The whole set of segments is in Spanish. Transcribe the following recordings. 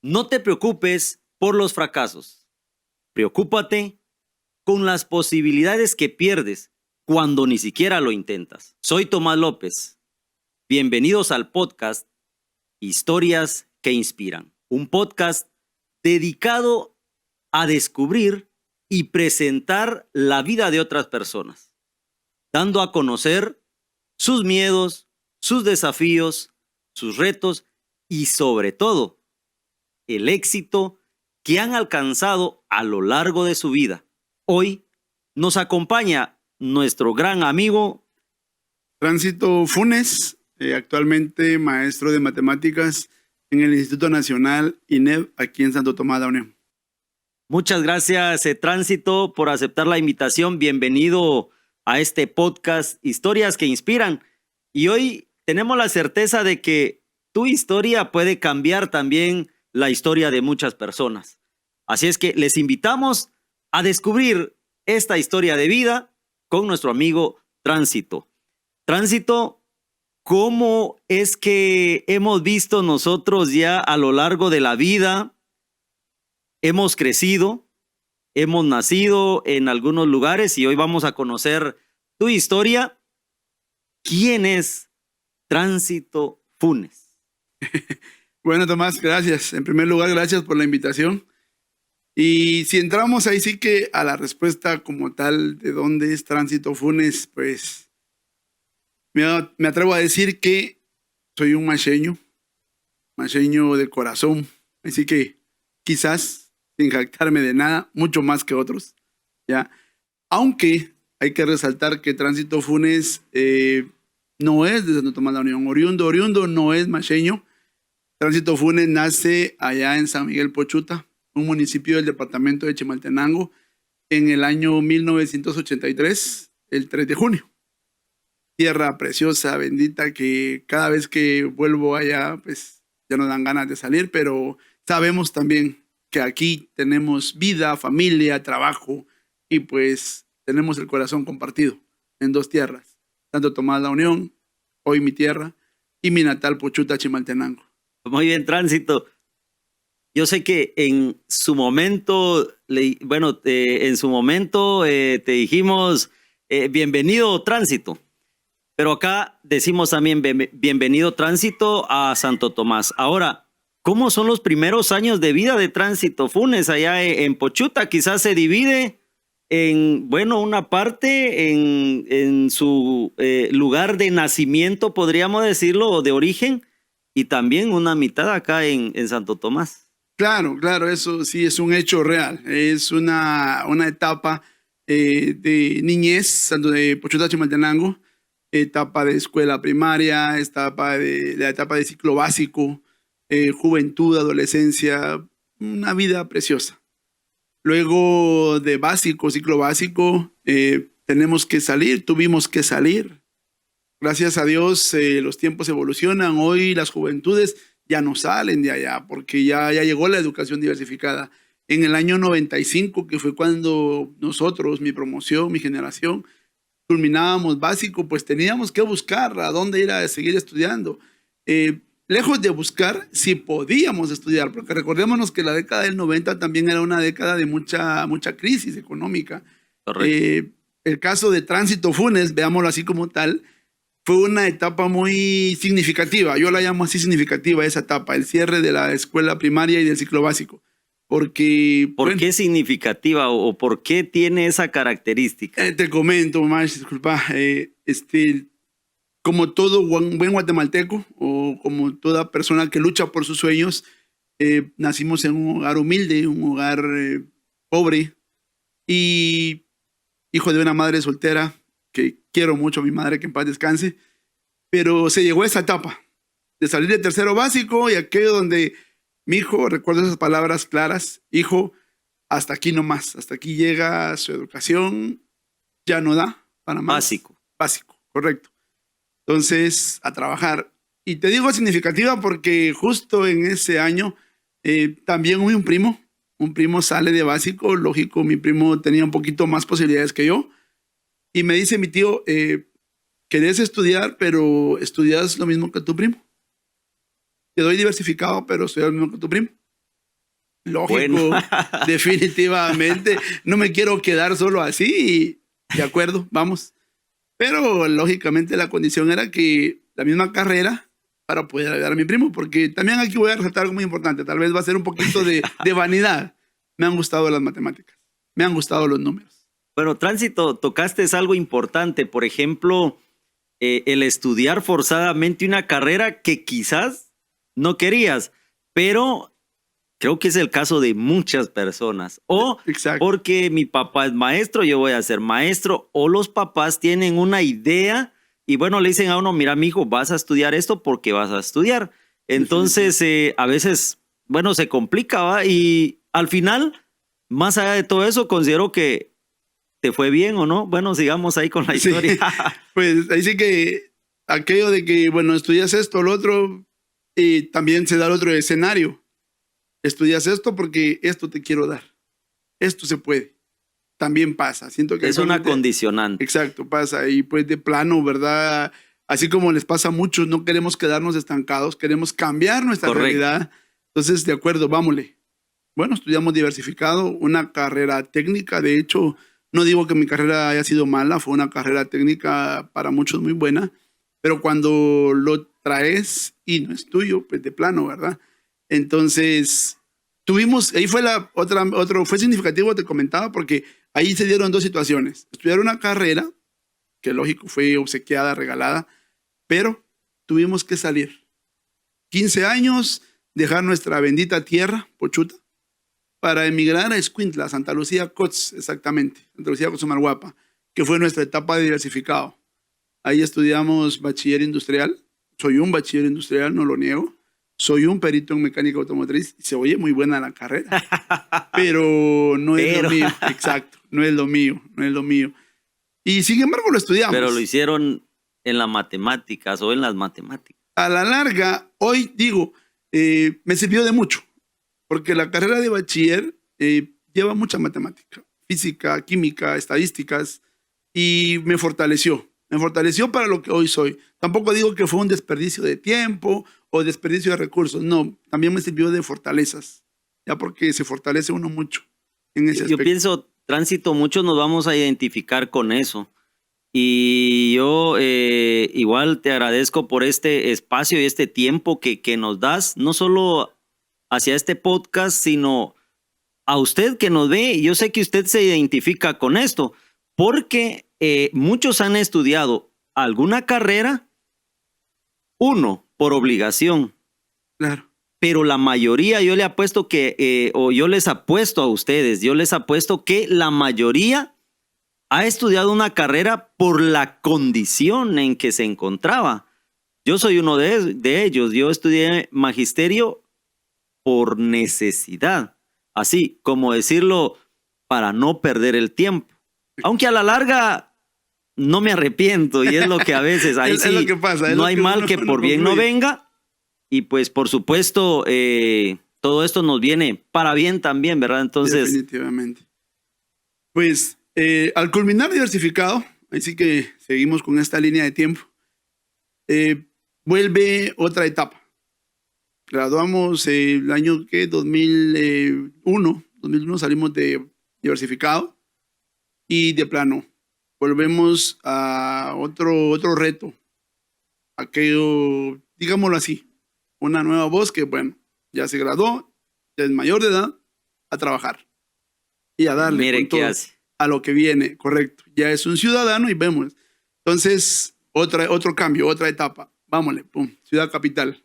No te preocupes por los fracasos. Preocúpate con las posibilidades que pierdes cuando ni siquiera lo intentas. Soy Tomás López. Bienvenidos al podcast Historias que Inspiran. Un podcast dedicado a descubrir y presentar la vida de otras personas, dando a conocer sus miedos, sus desafíos, sus retos y sobre todo el éxito que han alcanzado a lo largo de su vida. Hoy nos acompaña nuestro gran amigo Tránsito Funes, actualmente maestro de matemáticas en el Instituto Nacional INEV, aquí en Santo Tomás, la Unión. Muchas gracias, Tránsito, por aceptar la invitación. Bienvenido a este podcast Historias que Inspiran. Y hoy tenemos la certeza de que tu historia puede cambiar también la historia de muchas personas. Así es que les invitamos a descubrir esta historia de vida con nuestro amigo Tránsito. Tránsito, ¿cómo es que hemos visto nosotros ya a lo largo de la vida? Hemos crecido, hemos nacido en algunos lugares y hoy vamos a conocer tu historia. ¿Quién es Tránsito Funes? Bueno, Tomás, gracias. En primer lugar, gracias por la invitación. Y si entramos ahí sí que a la respuesta como tal de dónde es Tránsito Funes, pues me atrevo a decir que soy un macheño de corazón. Así que quizás, sin jactarme de nada, mucho más que otros, ¿ya? Aunque hay que resaltar que Tránsito Funes no es de Santo Tomás la Unión. Oriundo no es macheño. Tránsito Funes nace allá en San Miguel Pochuta, un municipio del departamento de Chimaltenango, en el año 1983, el 3 de junio. Tierra preciosa, bendita, que cada vez que vuelvo allá, pues ya nos dan ganas de salir, pero sabemos también que aquí tenemos vida, familia, trabajo y pues tenemos el corazón compartido en dos tierras, Santo Tomás la Unión, hoy mi tierra, y mi natal Pochuta, Chimaltenango. Muy bien, Tránsito. Yo sé que en su momento, te dijimos bienvenido Tránsito, pero acá decimos también bienvenido Tránsito a Santo Tomás. Ahora, ¿cómo son los primeros años de vida de Tránsito Funes allá en Pochuta? Quizás se divide en, una parte en su lugar de nacimiento, podríamos decirlo, o de origen, y también una mitad acá en Santo Tomás. Claro, eso sí es un hecho real. Es una etapa de niñez, tanto de Pochuta Chimaltenango, etapa de escuela primaria, la etapa de ciclo básico, juventud, adolescencia, una vida preciosa. Luego de ciclo básico, tuvimos que salir. Gracias a Dios los tiempos evolucionan. Hoy las juventudes ya no salen de allá porque ya llegó la educación diversificada. En el año 95, que fue cuando nosotros, mi promoción, mi generación, culminábamos básico, pues teníamos que buscar a dónde ir a seguir estudiando. Lejos de buscar si podíamos estudiar, porque recordémonos que la década del 90 también era una década de mucha crisis económica. El caso de Tránsito Funes, veámoslo así como tal, fue una etapa muy significativa. Yo la llamo así significativa esa etapa, el cierre de la escuela primaria y del ciclo básico. Porque, ¿Por qué significativa o por qué tiene esa característica? Te comento, más disculpa. Como todo buen guatemalteco o como toda persona que lucha por sus sueños, nacimos en un hogar humilde, un hogar pobre y hijo de una madre soltera, que quiero mucho a mi madre, que en paz descanse, pero se llegó a esa etapa de salir de tercero básico y aquello donde mi hijo, recuerdo esas palabras claras, hijo, hasta aquí nomás, hasta aquí llega su educación, ya no da para más. Básico, correcto. Entonces, a trabajar. Y te digo significativa porque justo en ese año también hubo un primo sale de básico, lógico, mi primo tenía un poquito más posibilidades que yo, y me dice mi tío, querés estudiar, pero estudias lo mismo que tu primo. Te doy diversificado, pero estudias lo mismo que tu primo. Lógico, Bueno. definitivamente. No me quiero quedar solo así. De acuerdo, vamos. Pero lógicamente la condición era que la misma carrera para poder ayudar a mi primo, porque también aquí voy a resaltar algo muy importante. Tal vez va a ser un poquito de vanidad. Me han gustado las matemáticas, me han gustado los números. Bueno, Tránsito, tocaste es algo importante. Por ejemplo, el estudiar forzadamente una carrera que quizás no querías, pero creo que es el caso de muchas personas. O Exacto. porque mi papá es maestro, yo voy a ser maestro. O los papás tienen una idea y bueno, le dicen a uno, mira, mijo, vas a estudiar esto porque vas a estudiar. Entonces, a veces, bueno, se complica, ¿va? Y al final, más allá de todo eso, considero que te fue bien o no. Bueno, sigamos ahí con la historia. Pues ahí sí que aquello de que, bueno, estudias esto, lo otro, y también se da el otro escenario. Estudias esto porque esto te quiero dar. Esto se puede. También pasa. Siento que Es una actualmente- condicionante. Exacto, pasa. Y pues de plano, ¿verdad? Así como les pasa a muchos, no queremos quedarnos estancados, queremos cambiar nuestra Correcto. realidad. Entonces, de acuerdo, vámonos. Bueno, estudiamos diversificado, una carrera técnica. De hecho, no digo que mi carrera haya sido mala, fue una carrera técnica para muchos muy buena, pero cuando lo traes y no es tuyo, pues de plano, ¿verdad? Entonces, tuvimos, ahí fue fue significativo, te comentaba, porque ahí se dieron dos situaciones. Estudiar una carrera, que lógico fue obsequiada, regalada, pero tuvimos que salir. 15 años, dejar nuestra bendita tierra, Pochuta, para emigrar a Escuintla, Santa Lucía Cots, exactamente, Santa Lucía Cozumalguapa, que fue nuestra etapa de diversificado. Ahí estudiamos bachiller industrial. Soy un bachiller industrial, no lo niego. Soy un perito en mecánica automotriz. Se oye muy buena la carrera, pero no es lo mío. Exacto, no es lo mío, no es lo mío. Y sin embargo lo estudiamos. Pero lo hicieron en las matemáticas o en las matemáticas. A la larga, hoy digo, me sirvió de mucho, porque la carrera de bachiller lleva mucha matemática, física, química, estadísticas, y me fortaleció para lo que hoy soy. Tampoco digo que fue un desperdicio de tiempo o desperdicio de recursos, no, también me sirvió de fortalezas, ya porque se fortalece uno mucho en ese aspecto. Yo pienso, Tránsito, muchos nos vamos a identificar con eso. Y yo igual te agradezco por este espacio y este tiempo que nos das, no solo hacia este podcast, sino a usted que nos ve. Y yo sé que usted se identifica con esto, porque muchos han estudiado alguna carrera, uno, por obligación, Claro, pero la mayoría, yo le apuesto que, o yo les apuesto a ustedes, yo les apuesto que la mayoría ha estudiado una carrera por la condición en que se encontraba. Yo soy uno de ellos. Yo estudié magisterio por necesidad. Así como decirlo, para no perder el tiempo. Aunque a la larga no me arrepiento y es lo que a veces ahí Es sí lo que pasa, es no lo hay que mal uno que por bien no concluye. venga. Y pues por supuesto todo esto nos viene para bien también, ¿verdad? Entonces, definitivamente. Pues al culminar diversificado, ahí sí que seguimos con esta línea de tiempo, vuelve otra etapa. Graduamos el año que 2001 salimos de diversificado y de plano volvemos a otro reto, aquello, digámoslo así, una nueva voz que, bueno, ya se graduó, ya es mayor de edad, a trabajar y a darle mire con qué todo hace. a lo que viene, correcto. Ya es un ciudadano y vemos. Entonces, otro cambio, otra etapa. Vámonos, pum, ciudad capital,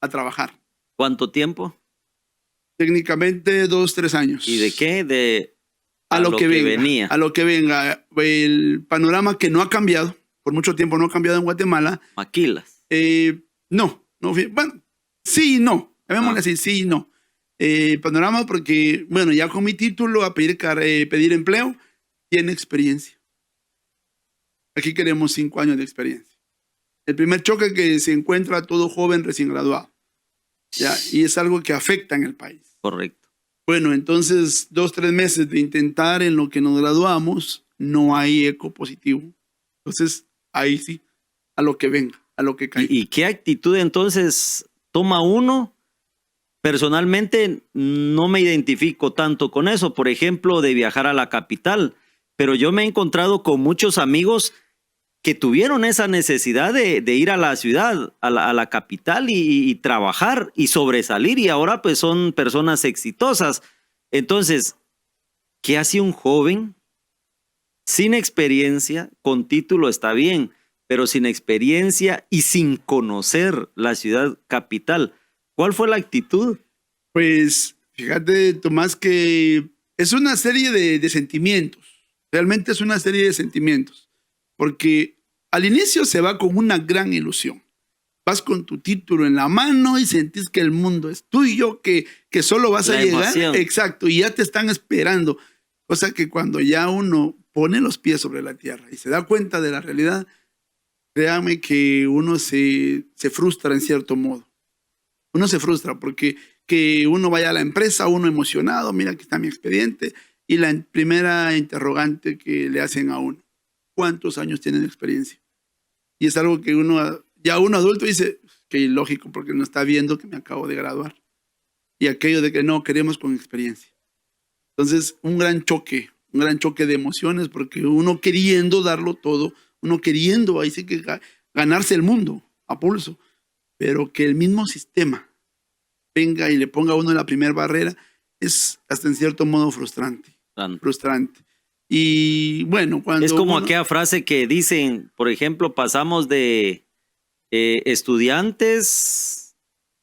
a trabajar. ¿Cuánto tiempo? Técnicamente 2-3 años. ¿Y de qué? De A lo que venga, venía. a lo que venga. El panorama que no ha cambiado, por mucho tiempo no ha cambiado en Guatemala. Maquilas. No, bueno, sí y no. Llamémosle Ah. así, sí y no. Panorama porque, bueno, ya con mi título a pedir empleo, tiene experiencia. Aquí queremos 5 años de experiencia. El primer choque que se encuentra todo joven recién graduado. ¿Ya? Y es algo que afecta en el país. Correcto. Bueno, entonces 2-3 meses de intentar en lo que nos graduamos, no hay eco positivo. Entonces, ahí sí, a lo que venga, a lo que caiga. ¿Y qué actitud entonces toma uno Personalmente no me identifico tanto con eso, por ejemplo, de viajar a la capital, pero yo me he encontrado con muchos amigos que tuvieron esa necesidad de ir a la ciudad, a la capital y trabajar y sobresalir, y ahora pues son personas exitosas. Entonces, ¿qué hace un joven sin experiencia? Con título está bien, pero sin experiencia y sin conocer la ciudad capital. ¿Cuál fue la actitud? Pues fíjate, Tomás, que es una serie de sentimientos. Realmente es una serie de sentimientos. Porque al inicio se va con una gran ilusión. Vas con tu título en la mano y sentís que el mundo es tuyo, que solo vas a llegar. Emoción. Exacto, y ya te están esperando. Cosa que cuando ya uno pone los pies sobre la tierra y se da cuenta de la realidad, créame que uno se frustra en cierto modo. Uno se frustra porque que uno vaya a la empresa, uno emocionado, mira aquí está mi expediente, y la primera interrogante que le hacen a uno, ¿cuántos años tienen de experiencia? Y es algo que uno adulto dice, que ilógico, porque no está viendo que me acabo de graduar. Y aquello de que no, queremos con experiencia. Entonces, un gran choque de emociones, porque uno queriendo darlo todo, uno queriendo ahí sí que ganarse el mundo a pulso, pero que el mismo sistema venga y le ponga a uno la primera barrera es hasta en cierto modo frustrante. Y bueno, cuando es como aquella frase que dicen, por ejemplo, pasamos de estudiantes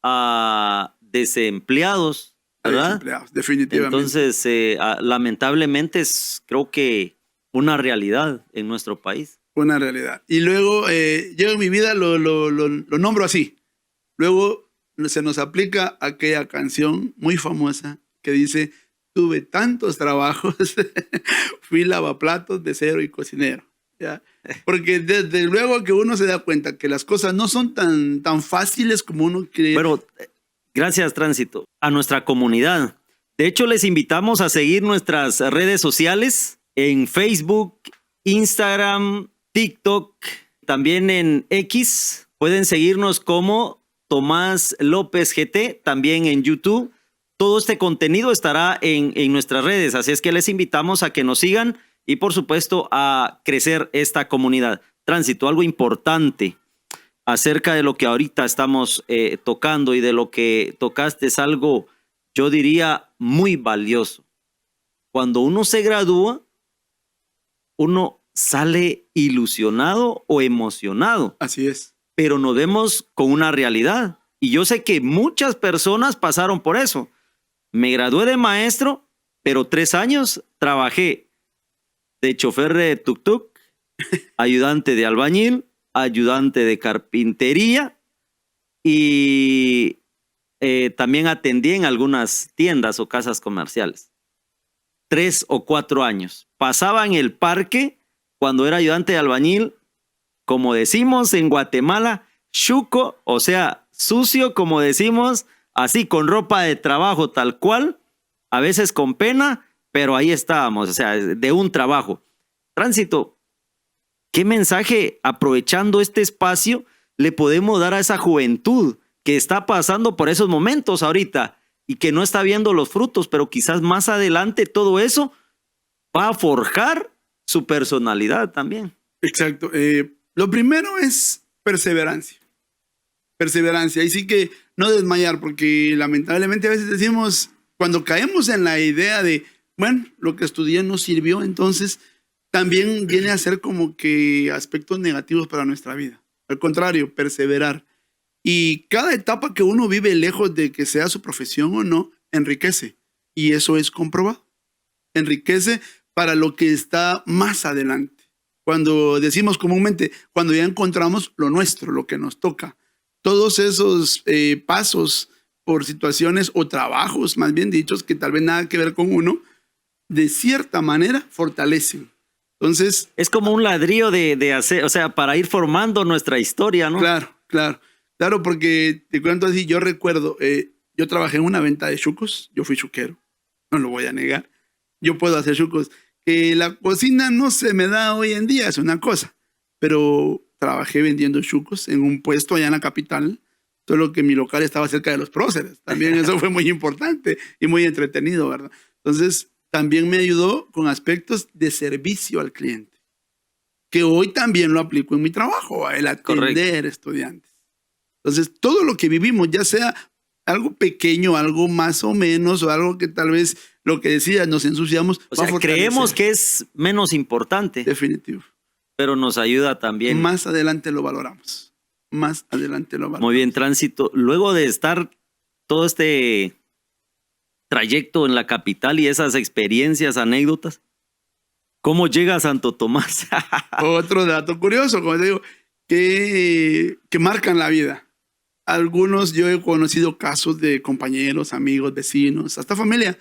a desempleados, ¿verdad? Desempleados, definitivamente. Entonces, lamentablemente es, creo que, una realidad en nuestro país. Una realidad. Y luego, yo en mi vida lo nombro así. Luego se nos aplica aquella canción muy famosa que dice, tuve tantos trabajos, fui lavaplatos, mesero y cocinero. ¿Ya? Porque desde luego que uno se da cuenta que las cosas no son tan fáciles como uno cree. Bueno, gracias, Tránsito, a nuestra comunidad. De hecho, les invitamos a seguir nuestras redes sociales en Facebook, Instagram, TikTok, también en X. Pueden seguirnos como Tomás López GT, también en YouTube. Todo este contenido estará en nuestras redes, así es que les invitamos a que nos sigan y, por supuesto, a crecer esta comunidad. Tránsito, algo importante acerca de lo que ahorita estamos tocando y de lo que tocaste es algo, yo diría, muy valioso. Cuando uno se gradúa, uno sale ilusionado o emocionado. Así es. Pero nos vemos con una realidad. Y yo sé que muchas personas pasaron por eso. Me gradué de maestro, pero 3 años trabajé de chofer de tuk-tuk, ayudante de albañil, ayudante de carpintería y también atendí en algunas tiendas o casas comerciales. 3 o 4 años. Pasaba en el parque cuando era ayudante de albañil, como decimos en Guatemala, chuco, o sea, sucio, como decimos, así con ropa de trabajo tal cual, a veces con pena, pero ahí estábamos, o sea, de un trabajo. Tránsito, ¿qué mensaje, aprovechando este espacio, le podemos dar a esa juventud que está pasando por esos momentos ahorita y que no está viendo los frutos, pero quizás más adelante todo eso va a forjar su personalidad también? Exacto. Lo primero es perseverancia. Perseverancia. Y sí que no desmayar, porque lamentablemente a veces decimos, cuando caemos en la idea de, bueno, lo que estudié no sirvió, entonces también viene a ser como que aspectos negativos para nuestra vida. Al contrario, perseverar. Y cada etapa que uno vive, lejos de que sea su profesión o no, enriquece. Y eso es comprobado. Enriquece para lo que está más adelante. Cuando decimos comúnmente, cuando ya encontramos lo nuestro, lo que nos toca, todos esos pasos por situaciones o trabajos, más bien dichos, que tal vez nada que ver con uno, de cierta manera fortalecen. Entonces, es como un ladrillo de hacer, o sea, para ir formando nuestra historia, ¿no? Claro, porque te cuento así, yo recuerdo, yo trabajé en una venta de chucos, yo fui chuquero, no lo voy a negar, yo puedo hacer chucos. La cocina no se me da hoy en día, es una cosa, pero trabajé vendiendo chucos en un puesto allá en la capital solo que mi local estaba cerca de los próceres. También eso fue muy importante y muy entretenido, ¿verdad? Entonces, también me ayudó con aspectos de servicio al cliente, que hoy también lo aplico en mi trabajo, el atender estudiantes. Entonces, todo lo que vivimos, ya sea algo pequeño, algo más o menos, o algo que tal vez, lo que decías, nos ensuciamos. O sea, creemos que es menos importante. Definitivo. Pero nos ayuda también. Más adelante lo valoramos. Más adelante lo valoramos. Muy bien, Tránsito. Luego de estar todo este trayecto en la capital y esas experiencias, anécdotas, ¿cómo llega a Santo Tomás? Otro dato curioso, como te digo, que marcan la vida. Algunos, yo he conocido casos de compañeros, amigos, vecinos, hasta familia,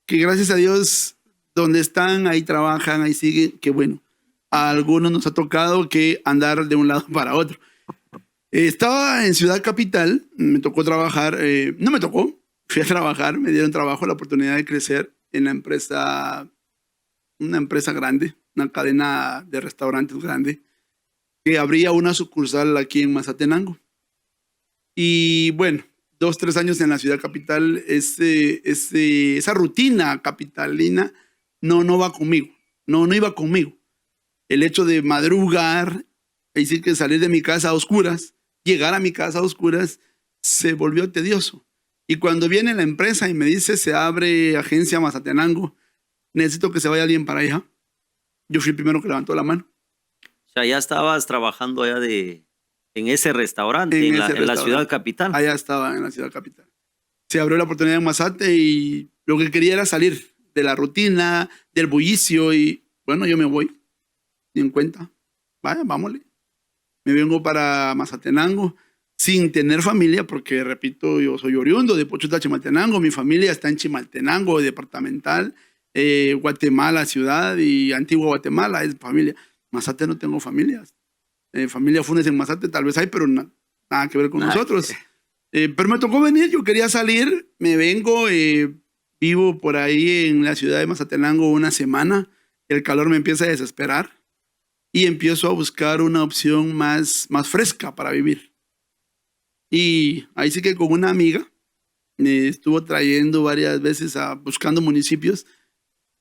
que gracias a Dios, donde están, ahí trabajan, ahí siguen, que bueno. A algunos nos ha tocado que andar de un lado para otro. Estaba en Ciudad Capital, me tocó trabajar, no me tocó, fui a trabajar, me dieron trabajo, la oportunidad de crecer en la empresa, una empresa grande, una cadena de restaurantes grande, que abría una sucursal aquí en Mazatenango. Y bueno, 2, 3 años en la Ciudad Capital, esa rutina capitalina no va conmigo, no iba conmigo. El hecho de madrugar, es decir, que salir de mi casa a oscuras, llegar a mi casa a oscuras, se volvió tedioso. Y cuando viene la empresa y me dice, se abre agencia Mazatenango, necesito que se vaya alguien para allá, yo fui el primero que levantó la mano. O sea, ya estabas trabajando ya en ese restaurante, en la Ciudad Capital. Allá estaba, en la Ciudad Capital. Se abrió la oportunidad en Mazate y lo que quería era salir de la rutina, del bullicio y bueno, yo me voy. Ni en cuenta. Vaya, vámonos. Me vengo para Mazatenango sin tener familia, porque repito, yo soy oriundo de Pochuta, Chimaltenango. Mi familia está en Chimaltenango, departamental, Guatemala, ciudad y Antigua Guatemala es familia. Mazate no tengo familia. Familia Funes en Mazate tal vez hay, pero nada que ver con nosotros. Pero me tocó venir, yo quería salir, me vengo, vivo por ahí en la ciudad de Mazatenango una semana. El calor me empieza a desesperar. Y empiezo a buscar una opción más fresca para vivir. Y ahí sí que con una amiga me estuvo trayendo varias veces buscando municipios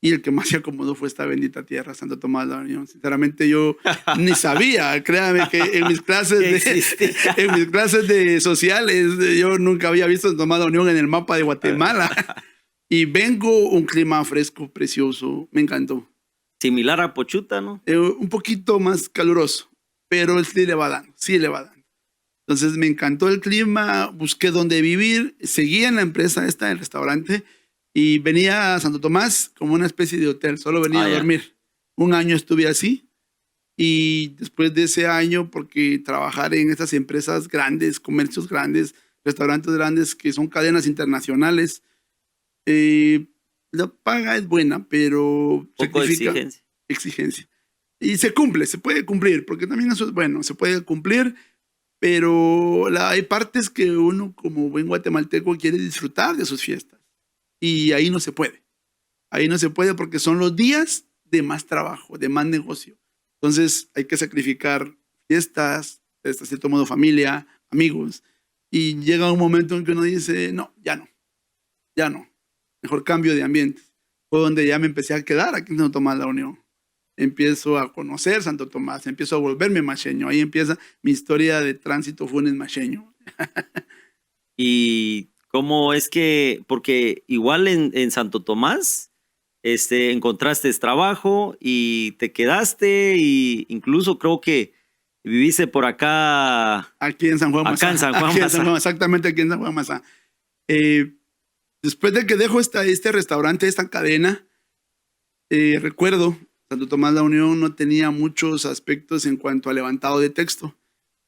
y el que más se acomodó fue esta bendita tierra, Santo Tomás de la Unión. Sinceramente yo ni sabía, créame que en mis clases de sociales yo nunca había visto Santo Tomás de la Unión en el mapa de Guatemala. Y vengo un clima fresco, precioso, me encantó. Similar a Pochuta, ¿no? Un poquito más caluroso, pero sí le va dando, sí le va dando. Entonces me encantó el clima, busqué dónde vivir, seguía en la empresa esta, el restaurante, y venía a Santo Tomás como una especie de hotel, solo venía a dormir. Un año estuve así, y después de ese año, porque trabajar en estas empresas grandes, comercios grandes, restaurantes grandes, que son cadenas internacionales, la paga es buena, pero poco exigencia. Y se cumple, se puede cumplir, porque también eso es bueno, se puede cumplir, pero hay partes que uno como buen guatemalteco quiere disfrutar de sus fiestas. Y ahí no se puede. Ahí no se puede porque son los días de más trabajo, de más negocio. Entonces hay que sacrificar fiestas, de cierto modo familia, amigos. Y llega un momento en que uno dice, no. Mejor cambio de ambiente. Fue donde ya me empecé a quedar aquí en Santo Tomás de la Unión. Empiezo a conocer Santo Tomás, empiezo a volverme macheño. Ahí empieza mi historia de Tránsito Funes macheño. ¿Y cómo es que, porque igual en Santo Tomás encontraste trabajo y te quedaste y incluso creo que viviste por acá? Aquí en San Juan Mazá. Acá en San Juan Mazá. Exactamente aquí en San Juan Mazá. Después de que dejo este restaurante, esta cadena, recuerdo, Santo Tomás de la Unión no tenía muchos aspectos en cuanto a levantado de texto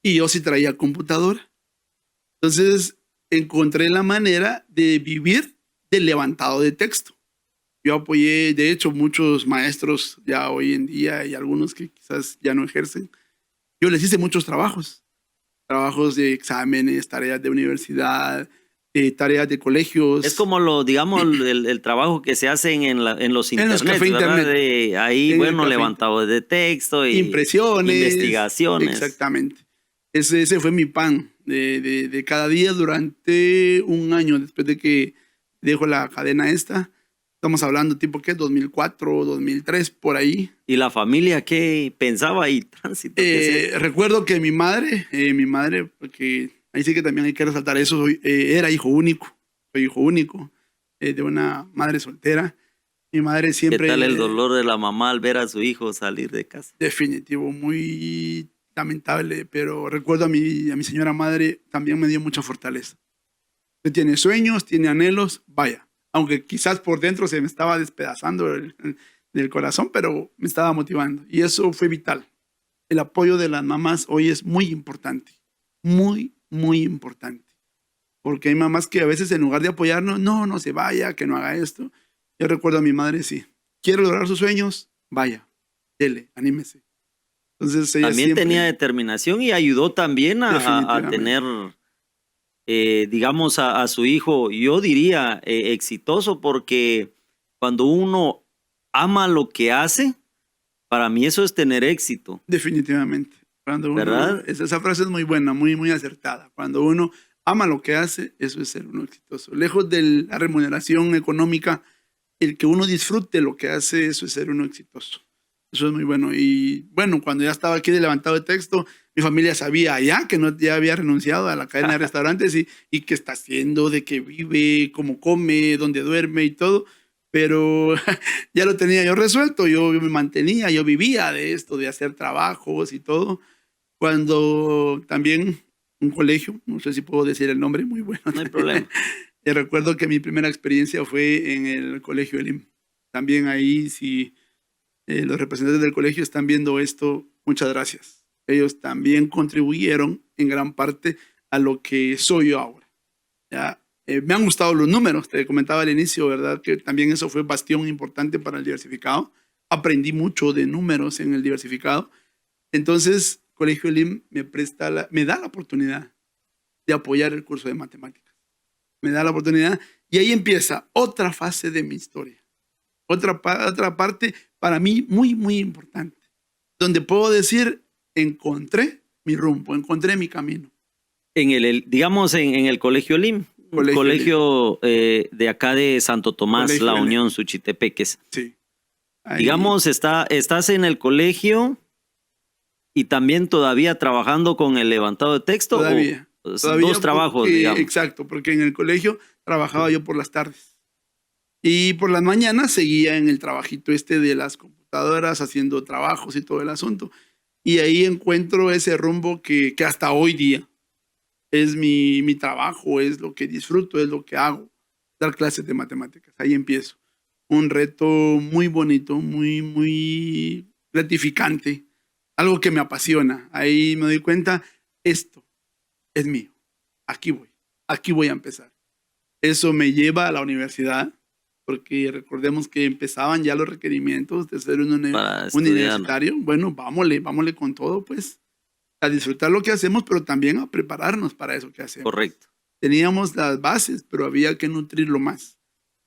y yo sí traía computadora. Entonces encontré la manera de vivir del levantado de texto. Yo apoyé, de hecho, muchos maestros ya hoy en día y algunos que quizás ya no ejercen. Yo les hice muchos trabajos de exámenes, tareas de universidad, tareas de colegios. Es como digamos, el trabajo que se hacen en los internet, internet. Ahí, bueno, levantado de texto y impresiones, investigaciones. Exactamente. Ese fue mi pan de cada día durante un año después de que dejo la cadena esta. Estamos hablando tipo, ¿qué? 2004, 2003, por ahí. ¿Y la familia qué pensaba ahí, Tránsito? Recuerdo que mi madre, porque ahí sí que también hay que resaltar eso, era hijo único. Soy hijo único de una madre soltera. Mi madre siempre... ¿Qué tal el dolor de la mamá al ver a su hijo salir de casa? Definitivo, muy lamentable, pero recuerdo a mi señora madre, también me dio mucha fortaleza. Usted tiene sueños, tiene anhelos, vaya. Aunque quizás por dentro se me estaba despedazando el corazón, pero me estaba motivando. Y eso fue vital. El apoyo de las mamás hoy es muy importante. Muy, muy importante. Porque hay mamás que a veces en lugar de apoyarnos, no se vaya, que no haga esto. Yo recuerdo a mi madre, sí. ¿Quiere lograr sus sueños? Vaya, dele, anímese. Entonces ella también siempre tenía determinación y ayudó también a tener, digamos, a su hijo, yo diría, exitoso, porque cuando uno ama lo que hace, para mí eso es tener éxito. Definitivamente. Cuando uno, ¿verdad? Esa frase es muy buena, muy, muy acertada. Cuando uno ama lo que hace, eso es ser uno exitoso. Lejos de la remuneración económica, el que uno disfrute lo que hace, eso es ser uno exitoso. Eso es muy bueno. Y bueno, cuando ya estaba aquí de levantado de texto, mi familia sabía ya que ya había renunciado a la cadena de restaurantes y qué está haciendo, de qué vive, cómo come, dónde duerme y todo. Pero ya lo tenía yo resuelto, yo me mantenía, yo vivía de esto, de hacer trabajos y todo. Cuando también un colegio, no sé si puedo decir el nombre, muy bueno. No hay problema. Recuerdo que mi primera experiencia fue en el colegio Elim. También ahí, si los representantes del colegio están viendo esto, muchas gracias. Ellos también contribuyeron en gran parte a lo que soy yo ahora. ¿Ya? Me han gustado los números, te comentaba al inicio, ¿verdad? Que también eso fue bastión importante para el diversificado. Aprendí mucho de números en el diversificado. Entonces, Colegio Elim me da la oportunidad de apoyar el curso de matemáticas. Me da la oportunidad y ahí empieza otra fase de mi historia. Otra parte para mí muy, muy importante, donde puedo decir, encontré mi rumbo, encontré mi camino. Digamos, en el Colegio Elim. Colegio de acá de Santo Tomás, Colegio La Elim. Unión, Suchitepeques. Sí. Ahí, Digamos, estás en el colegio y también todavía trabajando con el levantado de texto. Todavía. Dos trabajos, digamos. Exacto, porque en el colegio trabajaba yo por las tardes. Y por las mañanas seguía en el trabajito de las computadoras, haciendo trabajos y todo el asunto. Y ahí encuentro ese rumbo que hasta hoy día es mi trabajo, es lo que disfruto, es lo que hago, dar clases de matemáticas. Ahí empiezo. Un reto muy bonito, muy, muy gratificante, algo que me apasiona. Ahí me doy cuenta, esto es mío, aquí voy a empezar. Eso me lleva a la universidad, porque recordemos que empezaban ya los requerimientos de ser un universitario. Bueno, vámonos con todo, pues, a disfrutar lo que hacemos, pero también a prepararnos para eso que hacemos. Correcto. Teníamos las bases, pero había que nutrirlo más.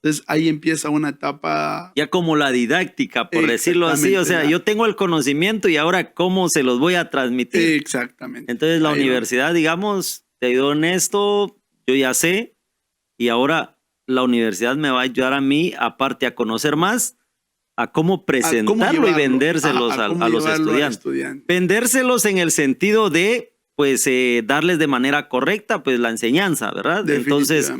Entonces ahí empieza una etapa. Ya como la didáctica, por decirlo así. O sea, yo tengo el conocimiento y ahora cómo se los voy a transmitir. Exactamente. Entonces la universidad, digamos, te ayudó en esto, yo ya sé, y ahora la universidad me va a ayudar a mí, aparte a conocer más, a cómo presentarlo y vendérselos a los estudiantes. Vendérselos en el sentido de, pues, darles de manera correcta, pues, la enseñanza, ¿verdad? Entonces,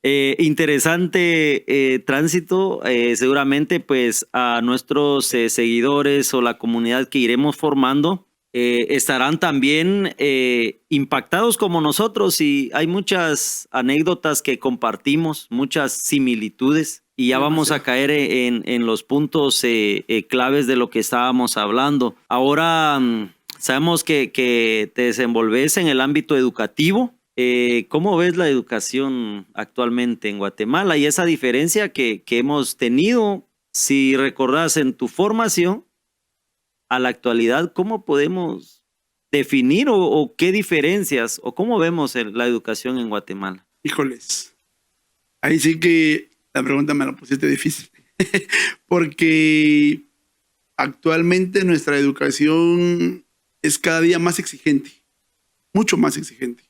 interesante Tránsito, seguramente, pues, a nuestros seguidores o la comunidad que iremos formando, estarán también impactados como nosotros, y hay muchas anécdotas que compartimos, muchas similitudes, y ya vamos a caer en los puntos claves de lo que estábamos hablando. Ahora sabemos que te desenvolves en el ámbito educativo. ¿Cómo ves la educación actualmente en Guatemala y esa diferencia que hemos tenido? Si recordás en tu formación a la actualidad, ¿cómo podemos definir o qué diferencias o cómo vemos la educación en Guatemala? Híjoles, ahí sí que la pregunta me la pusiste difícil, porque actualmente nuestra educación es cada día más exigente, mucho más exigente.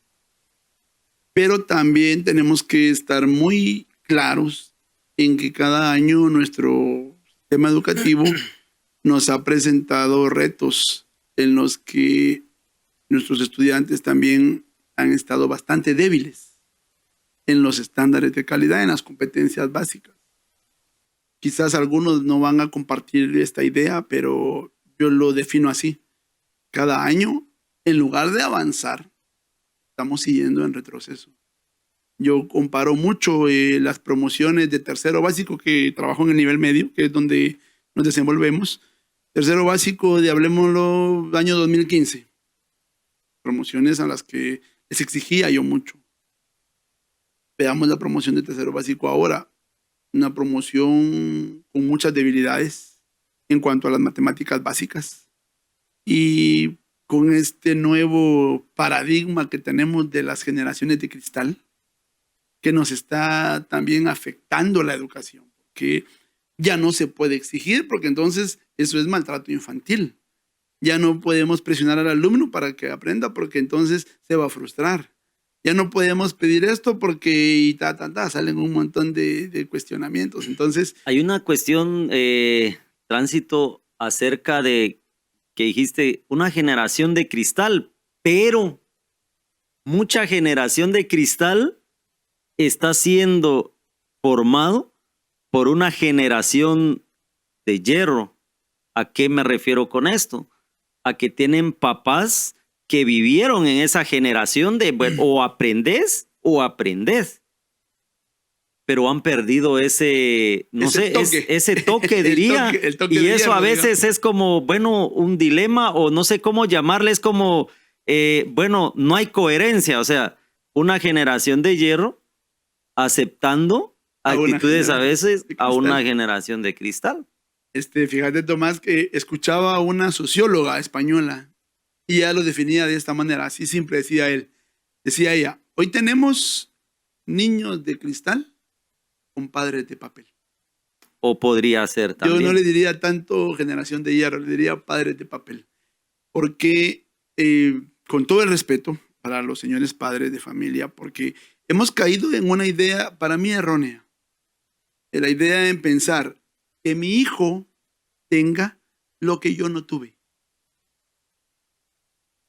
pero también tenemos que estar muy claros en que cada año nuestro sistema educativo nos ha presentado retos en los que nuestros estudiantes también han estado bastante débiles en los estándares de calidad, en las competencias básicas. Quizás algunos no van a compartir esta idea, pero yo lo defino así. Cada año, en lugar de avanzar, estamos siguiendo en retroceso. Yo comparo mucho las promociones de tercero básico, que trabajo en el nivel medio, que es donde nos desenvolvemos. Tercero básico de, hablemoslo, año 2015. Promociones a las que les exigía yo mucho. Veamos la promoción de tercero básico ahora. Una promoción con muchas debilidades en cuanto a las matemáticas básicas. Y con este nuevo paradigma que tenemos de las generaciones de cristal, que nos está también afectando la educación, porque ya no se puede exigir, porque entonces eso es maltrato infantil. Ya no podemos presionar al alumno para que aprenda, porque entonces se va a frustrar. Ya no podemos pedir esto porque salen un montón de cuestionamientos. Entonces, hay una cuestión, Tránsito, acerca de que dijiste una generación de cristal, pero mucha generación de cristal está siendo formado por una generación de hierro. ¿A qué me refiero con esto? A que tienen papás que vivieron en esa generación de o aprendés o aprendés. Pero han perdido ese, no sé, ese toque, diría. El toque y de eso hierro, a veces digamos. es como, bueno, un dilema, o no sé cómo llamarle, es como, bueno, no hay coherencia. O sea, una generación de hierro aceptando actitudes a veces a una generación de cristal. Fíjate, Tomás, que escuchaba a una socióloga española y ella lo definía de esta manera, así simple decía él. Decía ella, hoy tenemos niños de cristal con padres de papel. O podría ser también. Yo no le diría tanto generación de hierro, le diría padres de papel. Porque, con todo el respeto para los señores padres de familia, porque hemos caído en una idea, para mí, errónea. La idea en pensar que mi hijo tenga lo que yo no tuve.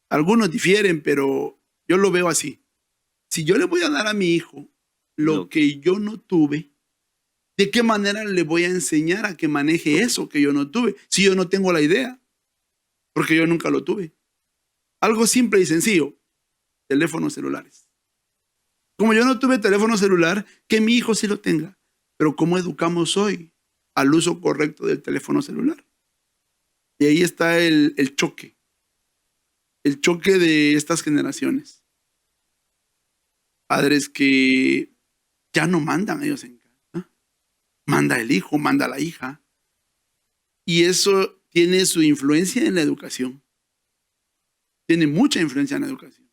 Algunos difieren, pero yo lo veo así. Si yo le voy a dar a mi hijo lo que yo no tuve, ¿de qué manera le voy a enseñar a que maneje eso que yo no tuve? Si yo no tengo la idea, porque yo nunca lo tuve. Algo simple y sencillo, teléfonos celulares. Como yo no tuve teléfono celular, que mi hijo sí lo tenga. Pero ¿cómo educamos hoy al uso correcto del teléfono celular? Y ahí está el choque. El choque de estas generaciones. Padres que ya no mandan ellos en casa. Manda el hijo, manda la hija. Y eso tiene su influencia en la educación. Tiene mucha influencia en la educación.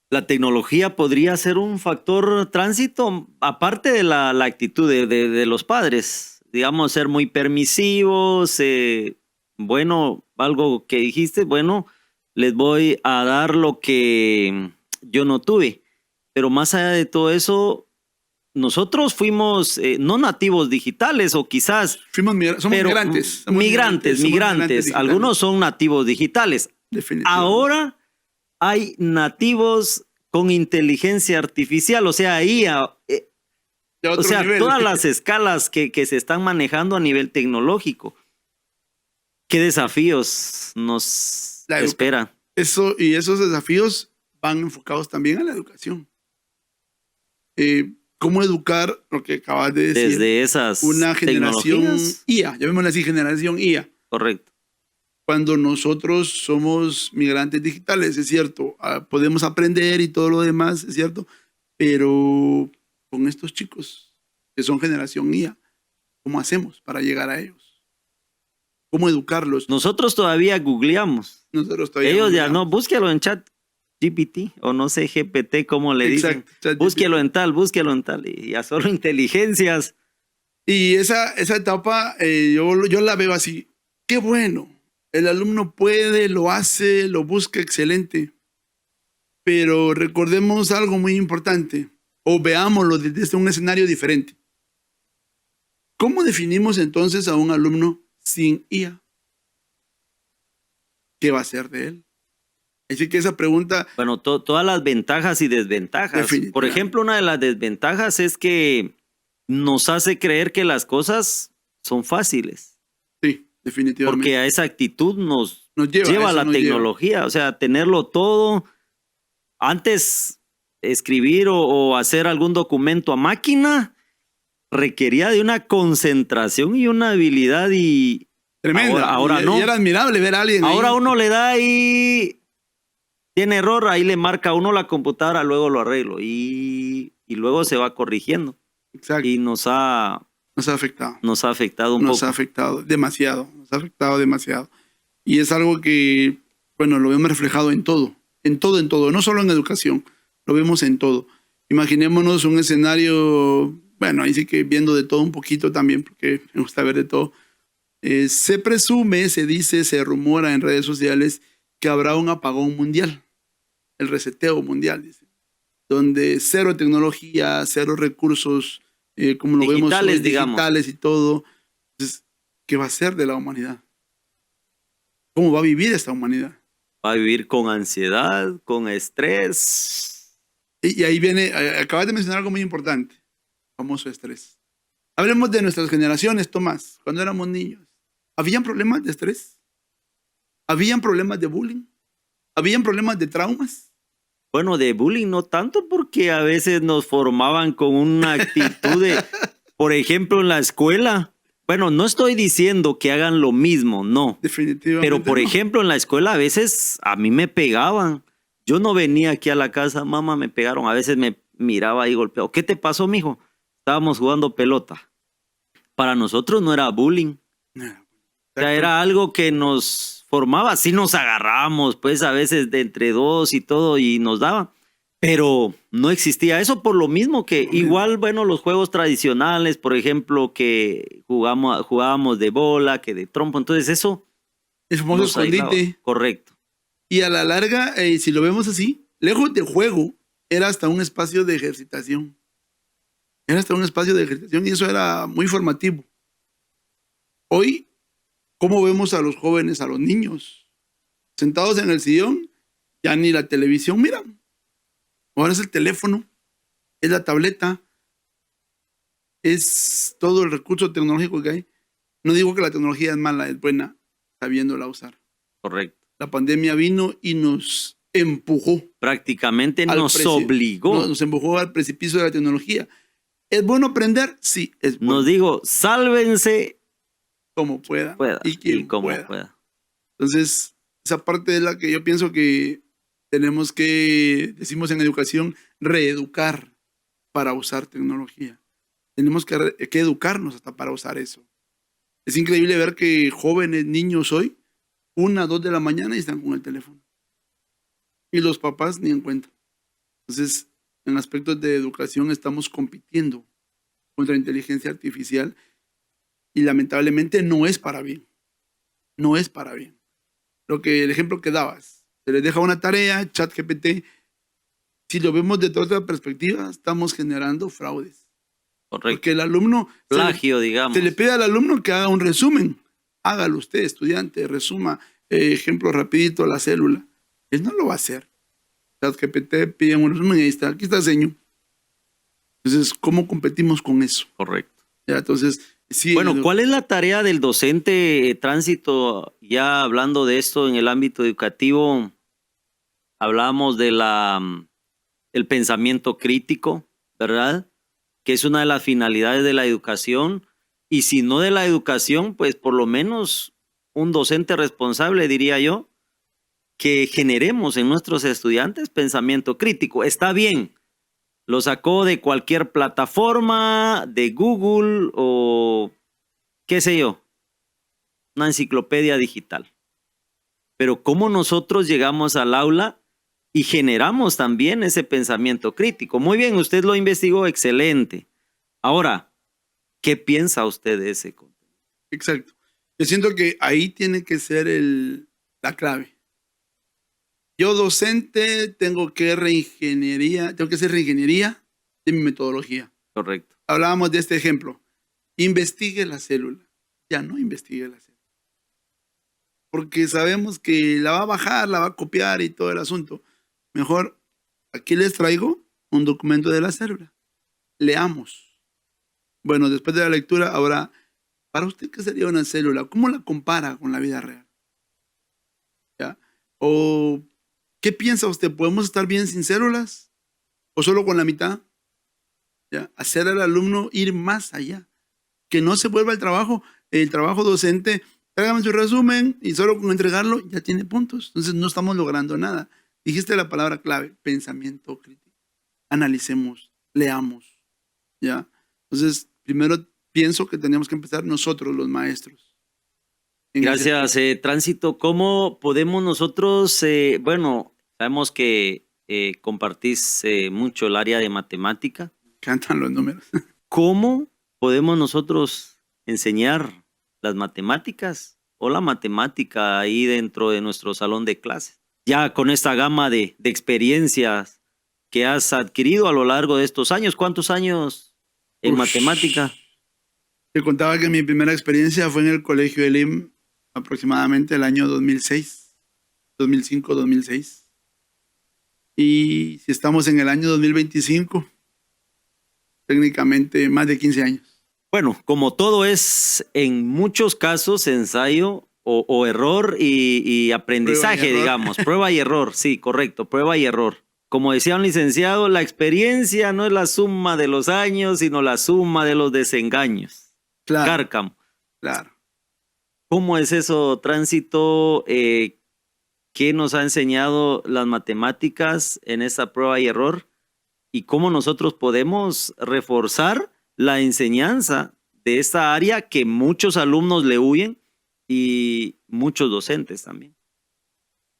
La tecnología podría ser un factor tránsito, aparte de la actitud de los padres. Digamos, ser muy permisivos. Bueno, algo que dijiste, bueno, les voy a dar lo que yo no tuve. Pero más allá de todo eso, nosotros fuimos no nativos digitales, o quizás... somos migrantes. Migrantes. Algunos son nativos digitales. Ahora hay nativos con inteligencia artificial, o sea, IA. O sea, nivel. Todas las escalas que se están manejando a nivel tecnológico. ¿Qué desafíos nos esperan? Y esos desafíos van enfocados también a la educación. ¿Cómo educar lo que acabas de decir? Desde esas una generación IA, llamémosla así, generación IA. Correcto. Cuando nosotros somos migrantes digitales, es cierto, podemos aprender y todo lo demás, es cierto, pero con estos chicos que son generación IA, ¿cómo hacemos para llegar a ellos? ¿Cómo educarlos? Nosotros todavía googleamos. Ellos ya no, búsquelo en chat GPT o no sé, GPT, ¿cómo le dicen? Búsquelo en tal, y ya solo inteligencias. Y esa etapa yo la veo así. Qué bueno. El alumno puede, lo hace, lo busca, excelente. pero recordemos algo muy importante, o veámoslo desde un escenario diferente. ¿Cómo definimos entonces a un alumno sin IA? ¿Qué va a ser de él? Así que esa pregunta... Bueno, todas las ventajas y desventajas. Por ejemplo, una de las desventajas es que nos hace creer que las cosas son fáciles. Sí, definitivamente. Porque a esa actitud nos lleva la tecnología. O sea, tenerlo todo. Antes, escribir o hacer algún documento a máquina requería de una concentración y una habilidad y... Tremenda. Ahora no. Y era admirable ver a alguien ahora ahí. Uno le da y... Tiene error, ahí le marca a uno la computadora, luego lo arreglo y luego se va corrigiendo. Exacto. Y nos ha afectado. Nos ha afectado un poco. Nos ha afectado demasiado. Nos ha afectado demasiado. Y es algo que, bueno, lo vemos reflejado en todo. En todo. No solo en educación. Lo vemos en todo. Imaginémonos un escenario, bueno, ahí sí que viendo de todo un poquito también, porque me gusta ver de todo. Se presume, se dice, se rumora en redes sociales que habrá un apagón mundial, el reseteo mundial, dice, donde cero tecnología, cero recursos, como lo vemos hoy, digitales y todo. Entonces, ¿qué va a ser de la humanidad? ¿Cómo va a vivir esta humanidad? Va a vivir con ansiedad, con estrés. Y ahí viene, acabas de mencionar algo muy importante, famoso estrés. Hablemos de nuestras generaciones, Tomás, cuando éramos niños. ¿Habían problemas de estrés? ¿Habían problemas de bullying? ¿Habían problemas de traumas? Bueno, de bullying no tanto, porque a veces nos formaban con una actitud de, por ejemplo, en la escuela. Bueno, no estoy diciendo que hagan lo mismo, no. Definitivamente. Pero, por ejemplo, en la escuela a veces a mí me pegaban. Yo no venía aquí a la casa, mamá, me pegaron. A veces me miraba ahí golpeado. ¿Qué te pasó, mijo? Estábamos jugando pelota. Para nosotros no era bullying. O sea, era algo que nos formaba. Sí nos agarrábamos, pues a veces de entre dos y todo, y nos daba. Pero no existía eso por lo mismo que igual, bueno, los juegos tradicionales, por ejemplo, que jugábamos de bola, que de trompo. Entonces eso... El famoso escondite. Correcto. Y a la larga, si lo vemos así, lejos de juego, era hasta un espacio de ejercitación. Era hasta un espacio de ejercitación y eso era muy formativo. Hoy, ¿cómo vemos a los jóvenes, a los niños? Sentados en el sillón, ya ni la televisión miran. Ahora es el teléfono, es la tableta, es todo el recurso tecnológico que hay. No digo que la tecnología es mala, es buena, sabiéndola usar. Correcto. La pandemia vino y nos empujó. Prácticamente nos obligó. Nos empujó al precipicio de la tecnología. ¿Es bueno aprender? Sí, es bueno. Nos digo, sálvense como pueda. Y quien pueda. Entonces, esa parte es la que yo pienso que tenemos que, decimos en educación, reeducar para usar tecnología. Tenemos que educarnos hasta para usar eso. Es increíble ver que jóvenes, niños hoy, 1, 2 de la mañana y están con el teléfono. Y los papás ni en cuenta. Entonces, en aspectos de educación estamos compitiendo contra la inteligencia artificial y lamentablemente no es para bien. No es para bien. El ejemplo que dabas, se les deja una tarea, ChatGPT. Si lo vemos desde otra perspectiva, estamos generando fraudes. Correcto. Porque el alumno... Plagio, digamos. Se le pide al alumno que haga un resumen. Hágalo usted, estudiante, resuma, ejemplo rapidito, la célula. Él no lo va a hacer. ChatGPT pide un resumen y ahí está, aquí está, señor. Entonces, ¿cómo competimos con eso? Correcto. Ya, entonces, sí. Bueno, ¿cuál es la tarea del docente tránsito? Ya hablando de esto en el ámbito educativo, hablamos de el pensamiento crítico, ¿verdad? Que es una de las finalidades de la educación. Y si no de la educación, pues por lo menos un docente responsable, diría yo, que generemos en nuestros estudiantes pensamiento crítico. Está bien, lo sacó de cualquier plataforma, de Google o qué sé yo, una enciclopedia digital. Pero ¿cómo nosotros llegamos al aula y generamos también ese pensamiento crítico? Muy bien, usted lo investigó, excelente. Ahora, ¿qué piensa usted de ese contenido? Exacto. Yo siento que ahí tiene que ser la clave. Yo docente tengo que hacer reingeniería de mi metodología. Correcto. Hablábamos de este ejemplo. Investigue la célula. Ya no investigue la célula. Porque sabemos que la va a bajar, la va a copiar y todo el asunto. Mejor, aquí les traigo un documento de la célula. Leamos. Bueno, después de la lectura, ahora, para usted, ¿qué sería una célula? ¿Cómo la compara con la vida real? ¿Ya? ¿O qué piensa usted? ¿Podemos estar bien sin células? ¿O solo con la mitad? ¿Ya? Hacer al alumno ir más allá. Que no se vuelva el trabajo docente. Hágame su resumen y solo con entregarlo ya tiene puntos. Entonces no estamos logrando nada. Dijiste la palabra clave, pensamiento crítico. Analicemos, leamos. ¿Ya? Entonces, primero pienso que tenemos que empezar nosotros, los maestros. Gracias, Tránsito. ¿Cómo podemos nosotros, bueno, sabemos que compartís mucho el área de matemática? Cantan los números. ¿Cómo podemos nosotros enseñar las matemáticas o la matemática ahí dentro de nuestro salón de clases? Ya con esta gama de experiencias que has adquirido a lo largo de estos años. ¿Cuántos años en matemática? Te contaba que mi primera experiencia fue en el colegio Elim, aproximadamente el año 2006, 2005, 2006. Y si estamos en el año 2025, técnicamente más de 15 años. Bueno, como todo es en muchos casos ensayo o error y aprendizaje, digamos, prueba y error, sí, correcto, prueba y error. Como decía un licenciado, la experiencia no es la suma de los años, sino la suma de los desengaños. Claro. Cárcamo. Claro. ¿Cómo es eso, Tránsito? ¿Qué nos ha enseñado las matemáticas en esta prueba y error? ¿Y cómo nosotros podemos reforzar la enseñanza de esta área que muchos alumnos le huyen y muchos docentes también?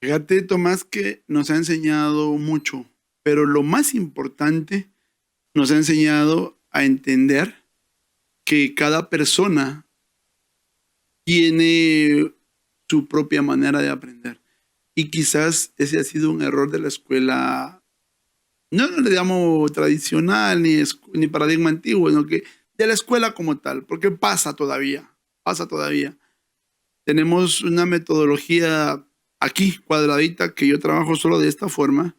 Fíjate, Tomás, que nos ha enseñado mucho, pero lo más importante, nos ha enseñado a entender que cada persona tiene su propia manera de aprender. Y quizás ese ha sido un error de la escuela, no le llamo tradicional ni paradigma antiguo, sino que de la escuela como tal, porque pasa todavía. Tenemos una metodología aquí, cuadradita, que yo trabajo solo de esta forma,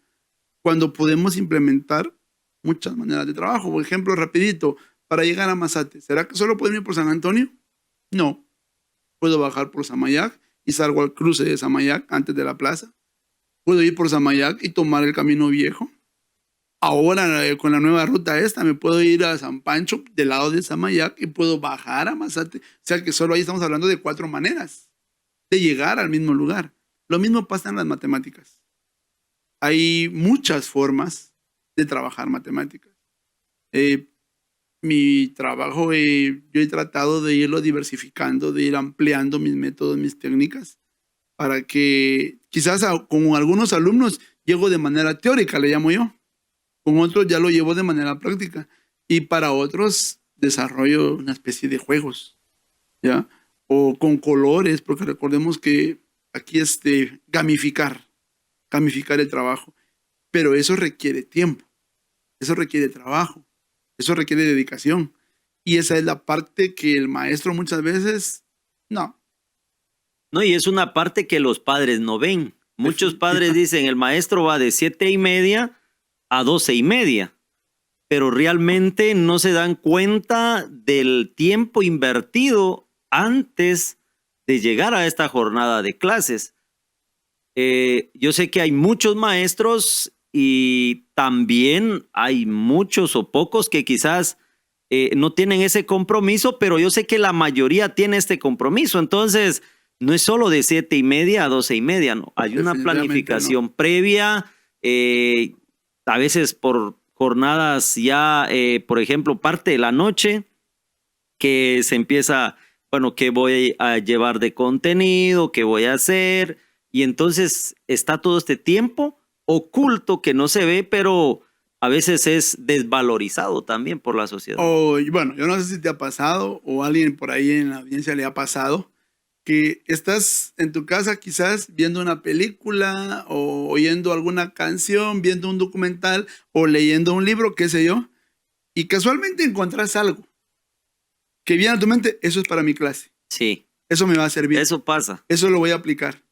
cuando podemos implementar muchas maneras de trabajo. Por ejemplo, rapidito, para llegar a Mazate, ¿será que solo puedo ir por San Antonio? No. Puedo bajar por Samayac y salgo al cruce de Samayac antes de la plaza. Puedo ir por Samayac y tomar el camino viejo. Ahora, con la nueva ruta esta, me puedo ir a San Pancho del lado de Samayac y puedo bajar a Mazate. O sea que solo ahí estamos hablando de 4 maneras de llegar al mismo lugar. Lo mismo pasa en las matemáticas. Hay muchas formas de trabajar matemáticas. Mi trabajo, yo he tratado de irlo diversificando, de ir ampliando mis métodos, mis técnicas, para que quizás con algunos alumnos llego de manera teórica, le llamo yo. Con otros ya lo llevo de manera práctica. Y para otros desarrollo una especie de juegos, ¿ya? O con colores, porque recordemos que aquí es gamificar el trabajo. Pero eso requiere tiempo, eso requiere trabajo, eso requiere dedicación. Y esa es la parte que el maestro muchas veces no. No, y es una parte que los padres no ven. Muchos padres dicen, el maestro va de 7:30 a 12:30, pero realmente no se dan cuenta del tiempo invertido antes de llegar a esta jornada de clases. Yo sé que hay muchos maestros y también hay muchos o pocos que quizás no tienen ese compromiso, pero yo sé que la mayoría tiene este compromiso. Entonces, no es solo de 7:30 a 12:30, no. Hay una planificación previa, a veces por jornadas ya, por ejemplo, parte de la noche, que se empieza, bueno, qué voy a llevar de contenido, qué voy a hacer, y entonces está todo este tiempo oculto que no se ve, pero a veces es desvalorizado también por la sociedad. Bueno, yo no sé si te ha pasado o a alguien por ahí en la audiencia le ha pasado que estás en tu casa quizás viendo una película o oyendo alguna canción, viendo un documental o leyendo un libro, qué sé yo, y casualmente encontrás algo que viene a tu mente, eso es para mi clase, Sí, eso me va a servir, eso pasa. eso lo voy a aplicar.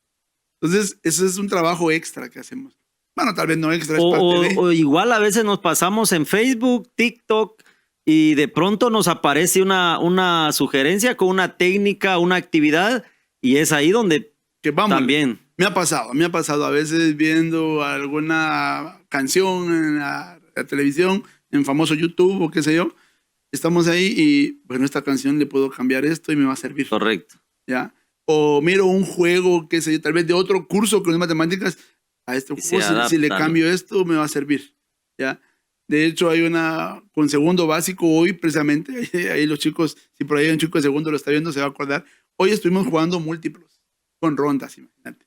Entonces, eso es un trabajo extra que hacemos. Bueno, tal vez no extra, es parte de... O igual a veces nos pasamos en Facebook, TikTok y de pronto nos aparece una sugerencia con una técnica, una actividad y es ahí donde Que vamos, también. me ha pasado a veces viendo alguna canción en la televisión, en famoso YouTube o qué sé yo, estamos ahí y, bueno, esta canción le puedo cambiar esto y me va a servir, Correcto. ¿ya? O miro un juego, qué sé yo, tal vez de otro curso que no es matemáticas, a este Y se juego, si le adaptan. cambio esto, me va a servir, ¿ya? De hecho, hay una con segundo básico hoy, precisamente, ahí los chicos, si por ahí hay un chico de segundo lo está viendo, se va a acordar. Hoy estuvimos jugando múltiplos, con rondas, imagínate.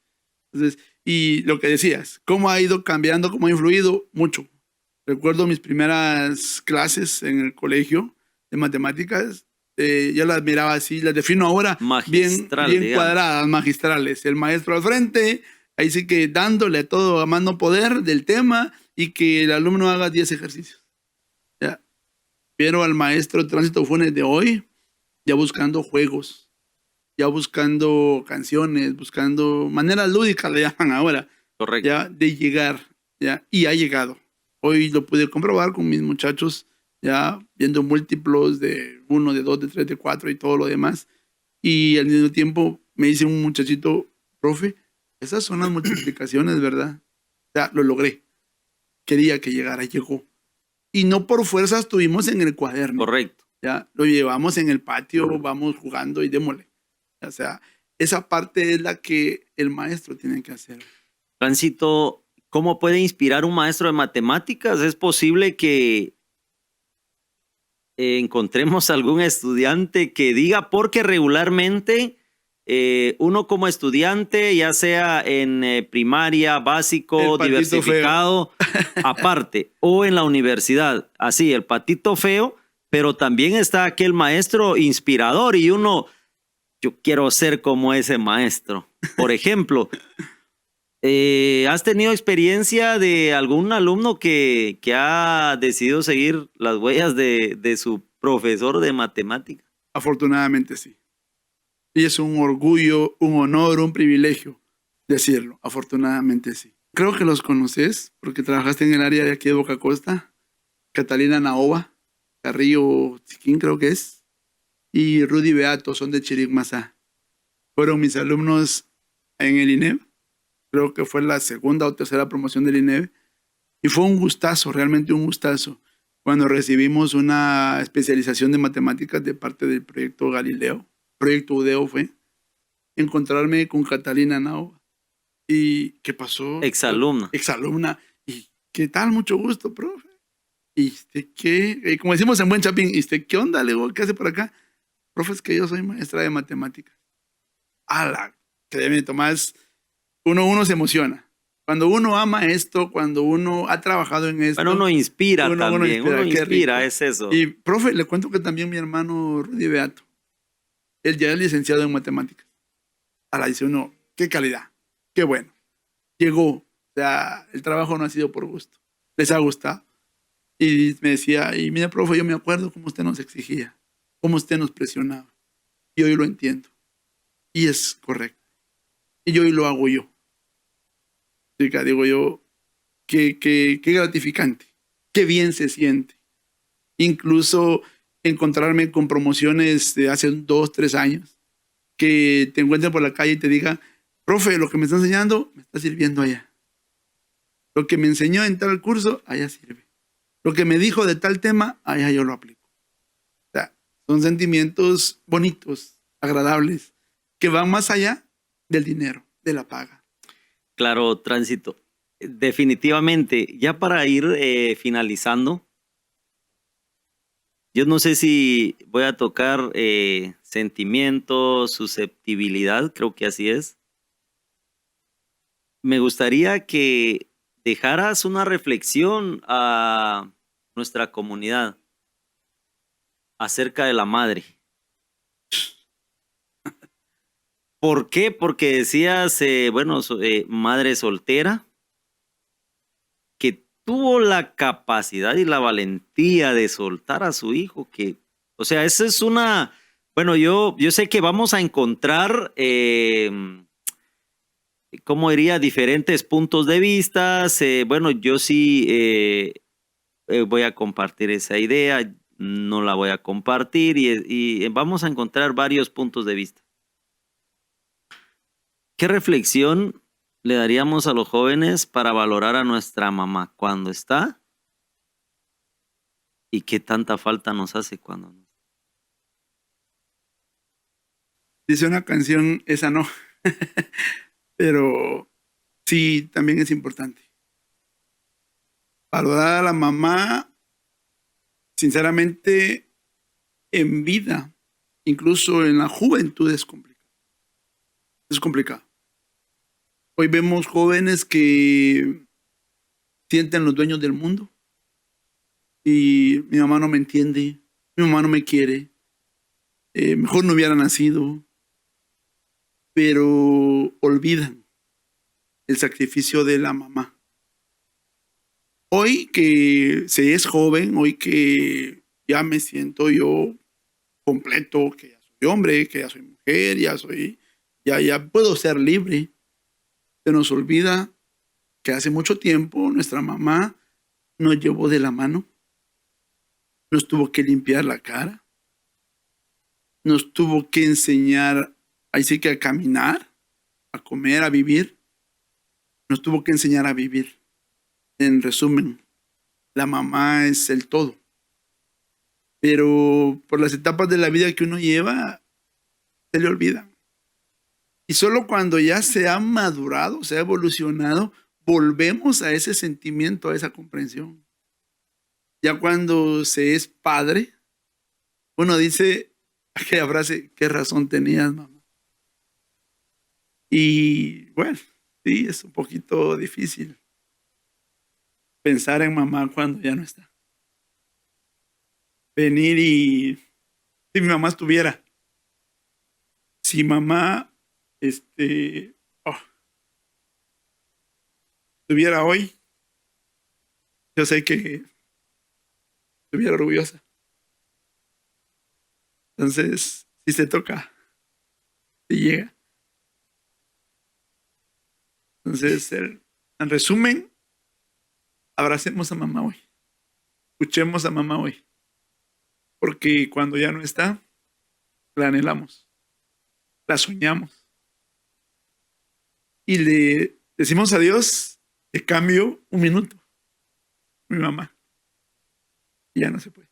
Entonces, y lo que decías, ¿cómo ha ido cambiando, cómo ha influido? Mucho. Recuerdo mis primeras clases en el colegio de matemáticas, yo las miraba así, las defino ahora Magistral, bien digamos. cuadradas, magistrales. El maestro al frente, ahí sí que dándole a todo a mano poder del tema y que el alumno haga 10 ejercicios. ¿Ya? Pero al maestro de tránsito Funes de hoy, ya buscando juegos, ya buscando canciones, buscando maneras lúdicas, le llaman ahora, Correcto. ya de llegar, ya, y ha llegado. Hoy lo pude comprobar con mis muchachos, ya viendo múltiplos de 1, de 2, de 3, de 4 y todo lo demás. Y al mismo tiempo me dice un muchachito, profe, esas son las multiplicaciones, ¿verdad? Ya, lo logré. Quería que llegara, llegó. Y no por fuerza estuvimos en el cuaderno. Correcto. Ya, lo llevamos en el patio, vamos jugando y démosle. O sea, esa parte es la que el maestro tiene que hacer. Tránsito, ¿cómo puede inspirar un maestro de matemáticas? ¿Es posible que encontremos algún estudiante que diga, porque regularmente uno como estudiante, ya sea en primaria, básico, El patito diversificado, aparte, o en la universidad, así, el patito feo, pero también está aquel maestro inspirador y uno, yo quiero ser como ese maestro. Por ejemplo, ¿has tenido experiencia de algún alumno que ha decidido seguir las huellas de su profesor de matemáticas? Afortunadamente sí. Y es un orgullo, un honor, un privilegio decirlo. Afortunadamente sí. Creo que los conoces porque trabajaste en el área de aquí de Boca Costa. Catalina Naova, Carrillo Chiquín creo que es, y Rudy Beato, son de Chiricmasá. Fueron mis alumnos en el INEV. Creo que fue la segunda o tercera promoción del INEV. Y fue un gustazo, realmente un gustazo, cuando recibimos una especialización de matemáticas de parte del proyecto Galileo, proyecto UDEO fue, encontrarme con Catalina Naova. ¿Y qué pasó? Exalumna. Exalumna. ¿Y qué tal? Mucho gusto, profe. ¿Y usted qué? Como decimos en buen chapín, ¿y usted qué onda? Le digo, ¿qué hace por acá? Profe, es que yo soy maestra de matemáticas. ¡Hala! Créeme, Tomás, uno se emociona. Cuando uno ama esto, cuando uno ha trabajado en esto. Bueno, uno inspira también, uno qué inspira, rico. es eso. Y, profe, le cuento que también mi hermano Rudy Beato, él ya es licenciado en matemáticas. Ahora dice uno, qué calidad, qué bueno. Llegó, o sea, el trabajo no ha sido por gusto. Les ha gustado. Y me decía, y mira, profe, yo me acuerdo cómo usted nos exigía, cómo usted nos presionaba. Y hoy lo entiendo. Y es correcto. Y hoy lo hago yo. Chica, digo yo, qué gratificante, qué bien se siente. Incluso encontrarme con promociones de hace 2, 3 años, que te encuentren por la calle y te digan, profe, lo que me está enseñando me está sirviendo allá. Lo que me enseñó en tal curso, allá sirve. Lo que me dijo de tal tema, allá yo lo aplico. O sea, son sentimientos bonitos, agradables, que van más allá del dinero, de la paga. Claro, Tránsito. Definitivamente, ya para ir finalizando, yo no sé si voy a tocar sentimientos, susceptibilidad, creo que así es. Me gustaría que dejaras una reflexión a nuestra comunidad acerca de la madre. ¿Por qué? Porque decías, madre soltera, que tuvo la capacidad y la valentía de soltar a su hijo, que, o sea, esa es una, bueno, yo sé que vamos a encontrar, ¿cómo diría? Diferentes puntos de vista. Bueno, yo sí voy a compartir esa idea, no la voy a compartir y vamos a encontrar varios puntos de vista. ¿Qué reflexión le daríamos a los jóvenes para valorar a nuestra mamá cuando está? ¿Y qué tanta falta nos hace cuando no está? Dice una canción, esa no, pero sí, también es importante. Valorar a la mamá, sinceramente, en vida, incluso en la juventud es complicado. Es complicado. Hoy vemos jóvenes que sienten los dueños del mundo y mi mamá no me entiende, mi mamá no me quiere, mejor no hubiera nacido, pero olvidan el sacrificio de la mamá. Hoy que se es joven, hoy que ya me siento yo completo, que ya soy hombre, que ya soy mujer, ya puedo ser libre, se nos olvida que hace mucho tiempo nuestra mamá nos llevó de la mano, nos tuvo que limpiar la cara, nos tuvo que enseñar, ahí sí que a caminar, a comer, a vivir, nos tuvo que enseñar a vivir. En resumen, la mamá es el todo. Pero por las etapas de la vida que uno lleva, se le olvida. Y solo cuando ya se ha madurado, se ha evolucionado, volvemos a ese sentimiento, a esa comprensión. Ya cuando se es padre, uno dice aquella frase, ¿qué razón tenías, mamá? Y bueno, sí, es un poquito difícil pensar en mamá cuando ya no está. Venir y si mi mamá estuviera, si mamá estuviera hoy, yo sé que estuviera orgullosa. Entonces, si se toca, si llega. Entonces, en resumen, abracemos a mamá hoy. Escuchemos a mamá hoy. Porque cuando ya no está, la anhelamos, la soñamos. Y le decimos a Dios, te cambio un minuto, mi mamá. Y ya no se puede.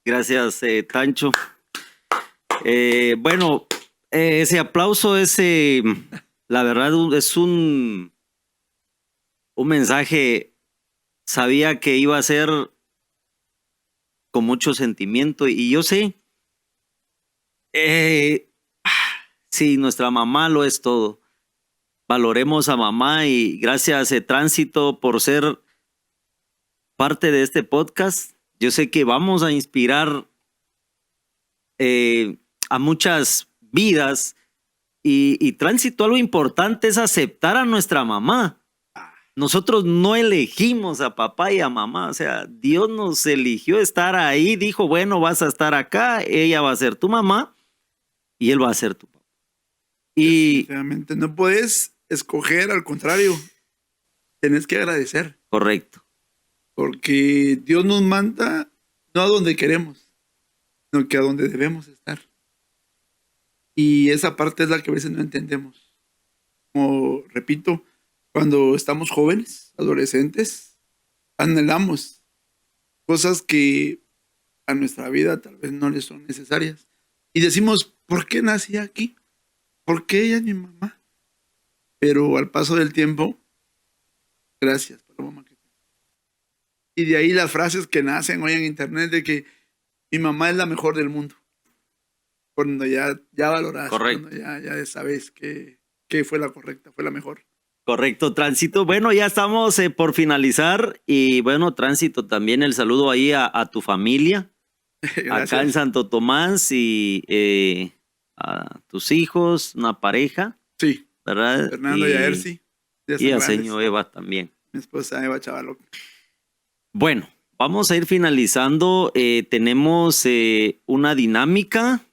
Gracias, Tancho. Ese aplauso, la verdad, es un mensaje. Sabía que iba a ser con mucho sentimiento y yo sé, sí, nuestra mamá lo es todo. Valoremos a mamá y gracias, Tránsito, por ser parte de este podcast. Yo sé que vamos a inspirar a muchas vidas y Tránsito, algo importante es aceptar a nuestra mamá. Nosotros no elegimos a papá y a mamá, o sea, Dios nos eligió estar ahí, dijo, bueno, vas a estar acá, ella va a ser tu mamá y él va a ser tu papá. Y realmente no puedes escoger, al contrario, tenés que agradecer. Correcto. Porque Dios nos manda no a donde queremos, sino que a donde debemos estar. Y esa parte es la que a veces no entendemos. Como repito, cuando estamos jóvenes, adolescentes, anhelamos cosas que a nuestra vida tal vez no les son necesarias. Y decimos, ¿por qué nací aquí? ¿Por qué ella es mi mamá? Pero al paso del tiempo, gracias por la mamá que tengo. Y de ahí las frases que nacen hoy en internet de que mi mamá es la mejor del mundo. Cuando ya valoras, cuando ya sabes que fue la correcta, fue la mejor. Correcto, Tránsito. Bueno, ya estamos por finalizar y bueno, Tránsito, también el saludo ahí a tu familia acá en Santo Tomás y a tus hijos, una pareja, Sí, ¿verdad? Fernando y Aerci. Ya Y están a grandes. señor Eva también. Mi esposa Eva Chavalo. Bueno, vamos a ir finalizando. Tenemos una dinámica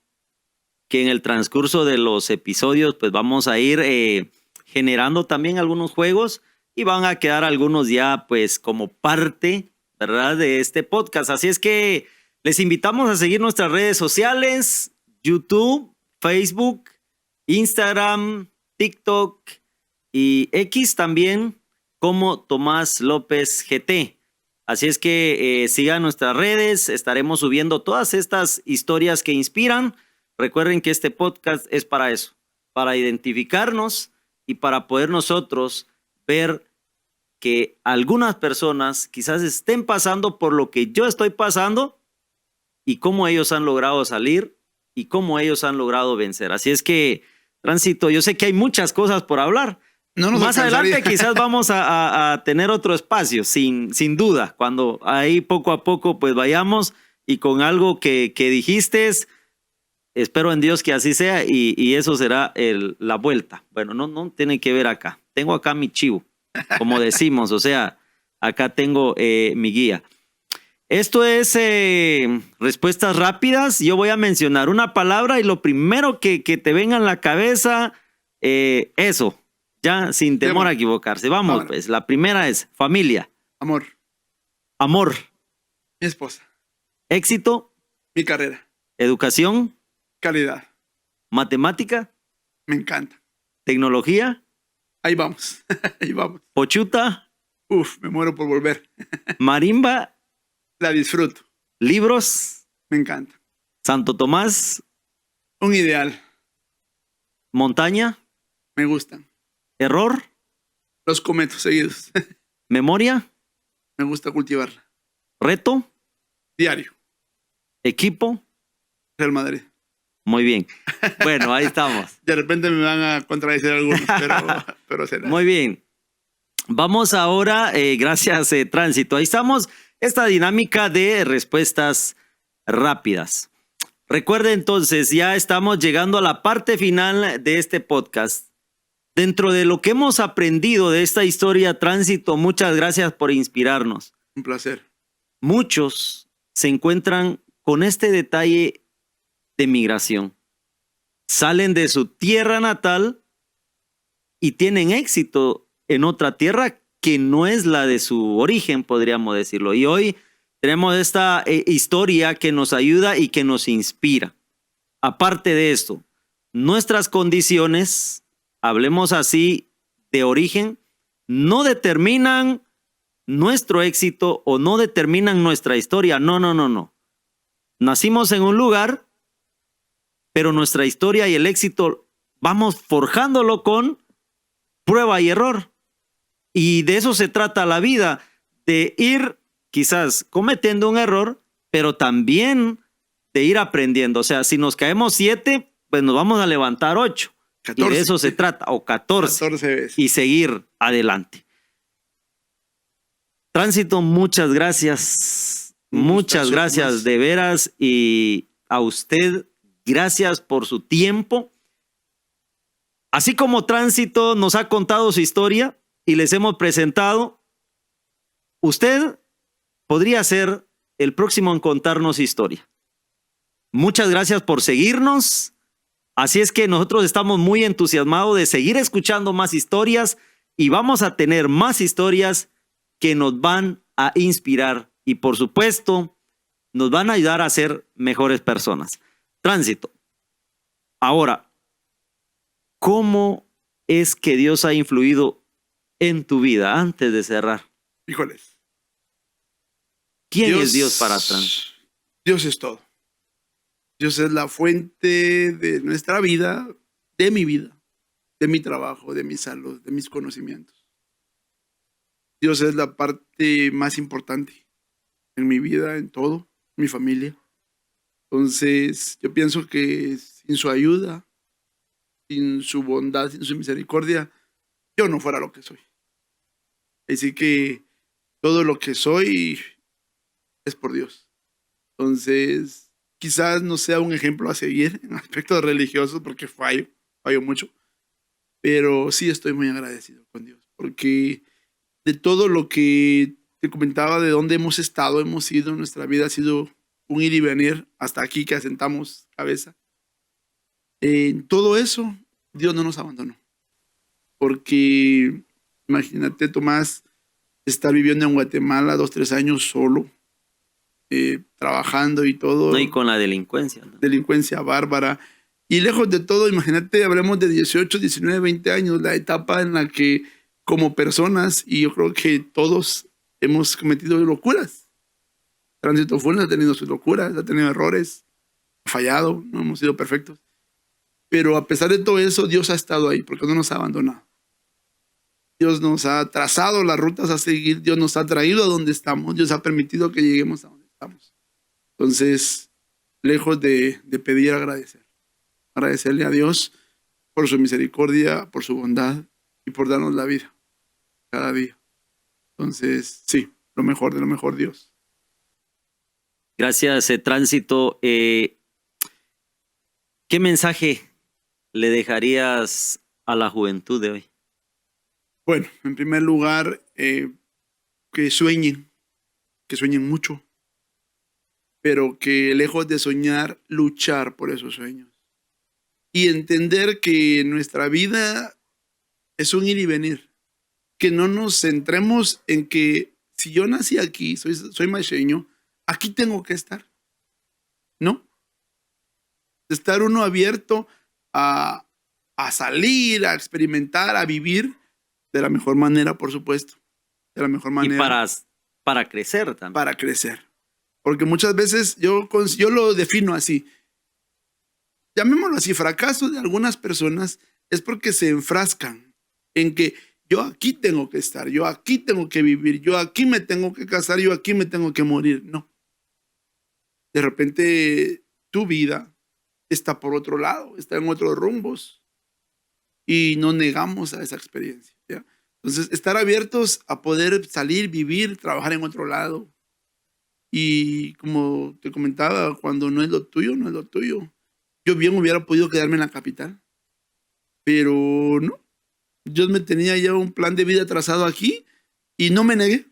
que en el transcurso de los episodios pues vamos a ir generando también algunos juegos y van a quedar algunos ya pues como parte, ¿verdad? De este podcast. Así es que les invitamos a seguir nuestras redes sociales, YouTube, Facebook, Instagram, TikTok y X también como Tomás López GT. Así es que sigan nuestras redes, estaremos subiendo todas estas historias que inspiran. Recuerden que este podcast es para eso, para identificarnos y para poder nosotros ver que algunas personas quizás estén pasando por lo que yo estoy pasando y cómo ellos han logrado salir y cómo ellos han logrado vencer. Así es que, Tránsito, yo sé que hay muchas cosas por hablar. No nos Más alcanzaría. adelante quizás vamos a tener otro espacio, sin duda, cuando ahí poco a poco pues vayamos y con algo que dijiste, espero en Dios que así sea y eso será la vuelta. Bueno, no tiene que ver acá. Tengo acá mi chivo, como decimos, o sea, acá tengo mi guía. Esto es respuestas rápidas. Yo voy a mencionar una palabra y lo primero que te venga en la cabeza, eso. Ya sin temor a equivocarse. Vamos, pues. La primera es familia. Amor. Amor. Mi esposa. Éxito. Mi carrera. Educación. Calidad. Matemática. Me encanta. Tecnología. Ahí vamos. Ahí vamos. Pochuta. Uf, me muero por volver. Marimba. La disfruto. Libros. Me encanta. Santo Tomás. Un ideal. Montaña. Me gustan. Error. Los cometo seguidos. Memoria. Me gusta cultivarla. Reto. Diario. Equipo. Real Madrid. Muy bien. Bueno, ahí estamos. De repente me van a contradecir algunos, pero será. Muy bien. Vamos ahora, gracias Tránsito. Ahí estamos, esta dinámica de respuestas rápidas. Recuerde entonces, ya estamos llegando a la parte final de este podcast. Dentro de lo que hemos aprendido de esta historia, Tránsito, muchas gracias por inspirarnos. Un placer. Muchos se encuentran con este detalle de migración. Salen de su tierra natal y tienen éxito en otra tierra que no es la de su origen, podríamos decirlo. Y hoy tenemos esta historia que nos ayuda y que nos inspira. Aparte de esto, nuestras condiciones, hablemos así, de origen, no determinan nuestro éxito o no determinan nuestra historia. No. Nacimos en un lugar, pero nuestra historia y el éxito vamos forjándolo con prueba y error. Y de eso se trata la vida, de ir quizás cometiendo un error, pero también de ir aprendiendo. O sea, si nos caemos 7, pues nos vamos a levantar 8. 14. Y de eso se trata, o 14. 14 veces. Y seguir adelante. Tránsito, muchas gracias. Muchas gracias de veras. Y a usted, gracias por su tiempo. Así como Tránsito nos ha contado su historia y les hemos presentado, usted podría ser el próximo en contarnos historia. Muchas gracias por seguirnos. Así es que nosotros estamos muy entusiasmados de seguir escuchando más historias y vamos a tener más historias que nos van a inspirar y por supuesto nos van a ayudar a ser mejores personas. Tránsito. Ahora, ¿cómo es que Dios ha influido en tu vida antes de cerrar? Híjoles. ¿Quién es Dios para Tránsito? Dios es todo. Dios es la fuente de nuestra vida, de mi trabajo, de mi salud, de mis conocimientos. Dios es la parte más importante en mi vida, en todo, mi familia. Entonces, yo pienso que sin su ayuda, sin su bondad, sin su misericordia, yo no fuera lo que soy. Así que todo lo que soy es por Dios. Entonces, quizás no sea un ejemplo a seguir en aspectos religiosos porque fallo mucho, pero sí estoy muy agradecido con Dios porque de todo lo que te comentaba, de dónde hemos estado, hemos ido, nuestra vida ha sido un ir y venir hasta aquí que asentamos cabeza. En todo eso, Dios no nos abandonó. Porque imagínate, Tomás, estar viviendo en Guatemala 2-3 años solo, trabajando y todo. No, y con la delincuencia, ¿no? Delincuencia bárbara. Y lejos de todo, imagínate, hablemos de 18, 19, 20 años, la etapa en la que como personas, y yo creo que todos hemos cometido locuras. Tránsito Funes ha tenido sus locuras, ha tenido errores, ha fallado, no hemos sido perfectos. Pero a pesar de todo eso, Dios ha estado ahí porque no nos ha abandonado. Dios nos ha trazado las rutas a seguir, Dios nos ha traído a donde estamos, Dios ha permitido que lleguemos a donde estamos. Entonces, lejos de pedir, agradecerle a Dios por su misericordia, por su bondad y por darnos la vida cada día. Entonces, sí, lo mejor de lo mejor, Dios. Gracias, Tránsito. ¿Qué mensaje le dejarías a la juventud de hoy? Bueno, en primer lugar, que sueñen mucho, pero que lejos de soñar, luchar por esos sueños. Y entender que nuestra vida es un ir y venir. Que no nos centremos en que si yo nací aquí, soy macheño, aquí tengo que estar. ¿No? Estar uno abierto a salir, a experimentar, a vivir de la mejor manera, por supuesto. De la mejor manera. Y para crecer también. Para crecer. Porque muchas veces yo lo defino así. Llamémoslo así, fracaso de algunas personas es porque se enfrascan en que yo aquí tengo que estar, yo aquí tengo que vivir, yo aquí me tengo que casar, yo aquí me tengo que morir. No. De repente tu vida está por otro lado, está en otros rumbos y no negamos a esa experiencia, ¿ya? Entonces, estar abiertos a poder salir, vivir, trabajar en otro lado. Y como te comentaba, cuando no es lo tuyo, no es lo tuyo. Yo bien hubiera podido quedarme en la capital, pero no. Dios me tenía ya un plan de vida trazado aquí y no me negué.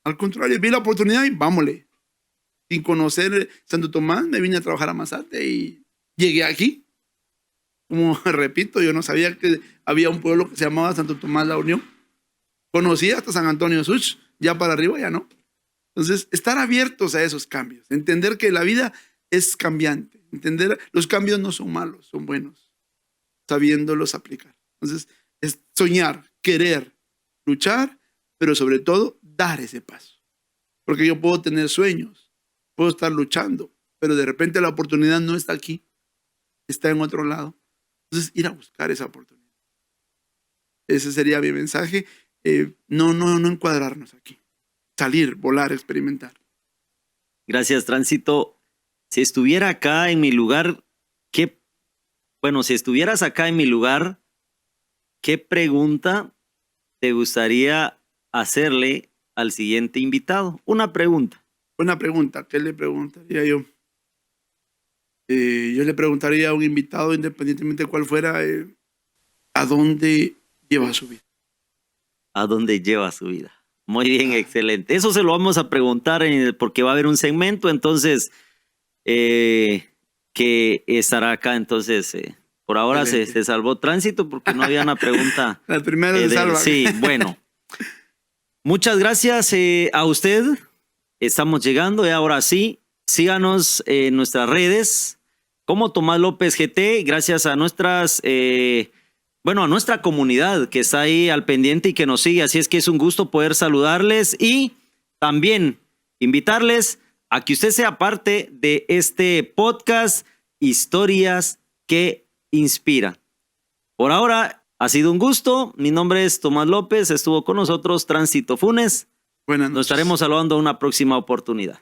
Al contrario, vi la oportunidad y vámonos. Sin conocer Santo Tomás, me vine a trabajar a Mazate y llegué aquí. Como repito, yo no sabía que había un pueblo que se llamaba Santo Tomás La Unión. Conocí hasta San Antonio Such, ya para arriba ya no. Entonces, estar abiertos a esos cambios, entender que la vida es cambiante, entender los cambios no son malos, son buenos, sabiéndolos aplicar. Entonces, es soñar, querer, luchar, pero sobre todo dar ese paso. Porque yo puedo tener sueños, puedo estar luchando, pero de repente la oportunidad no está aquí, está en otro lado. Entonces, ir a buscar esa oportunidad. Ese sería mi mensaje. No encuadrarnos aquí. Salir, volar, experimentar. Gracias, Tránsito. Si estuviera acá en mi lugar, si estuvieras acá en mi lugar, ¿qué pregunta te gustaría hacerle al siguiente invitado? Una pregunta. Una pregunta. ¿Qué le preguntaría yo? Yo le preguntaría a un invitado, independientemente de cuál fuera, ¿a dónde lleva su vida? ¿A dónde lleva su vida? Muy bien, excelente. Eso se lo vamos a preguntar porque va a haber un segmento, entonces, que estará acá. Entonces, por ahora se salvó Tránsito porque no había una pregunta. La primera se salva. Sí, bueno. Muchas gracias a usted. Estamos llegando y ahora sí, síganos en nuestras redes como Tomás López GT. Gracias a a nuestra comunidad que está ahí al pendiente y que nos sigue. Así es que es un gusto poder saludarles y también invitarles a que usted sea parte de este podcast Historias que Inspiran. Por ahora ha sido un gusto. Mi nombre es Tomás López. Estuvo con nosotros Tránsito Funes. Buenas noches. Nos estaremos saludando en una próxima oportunidad.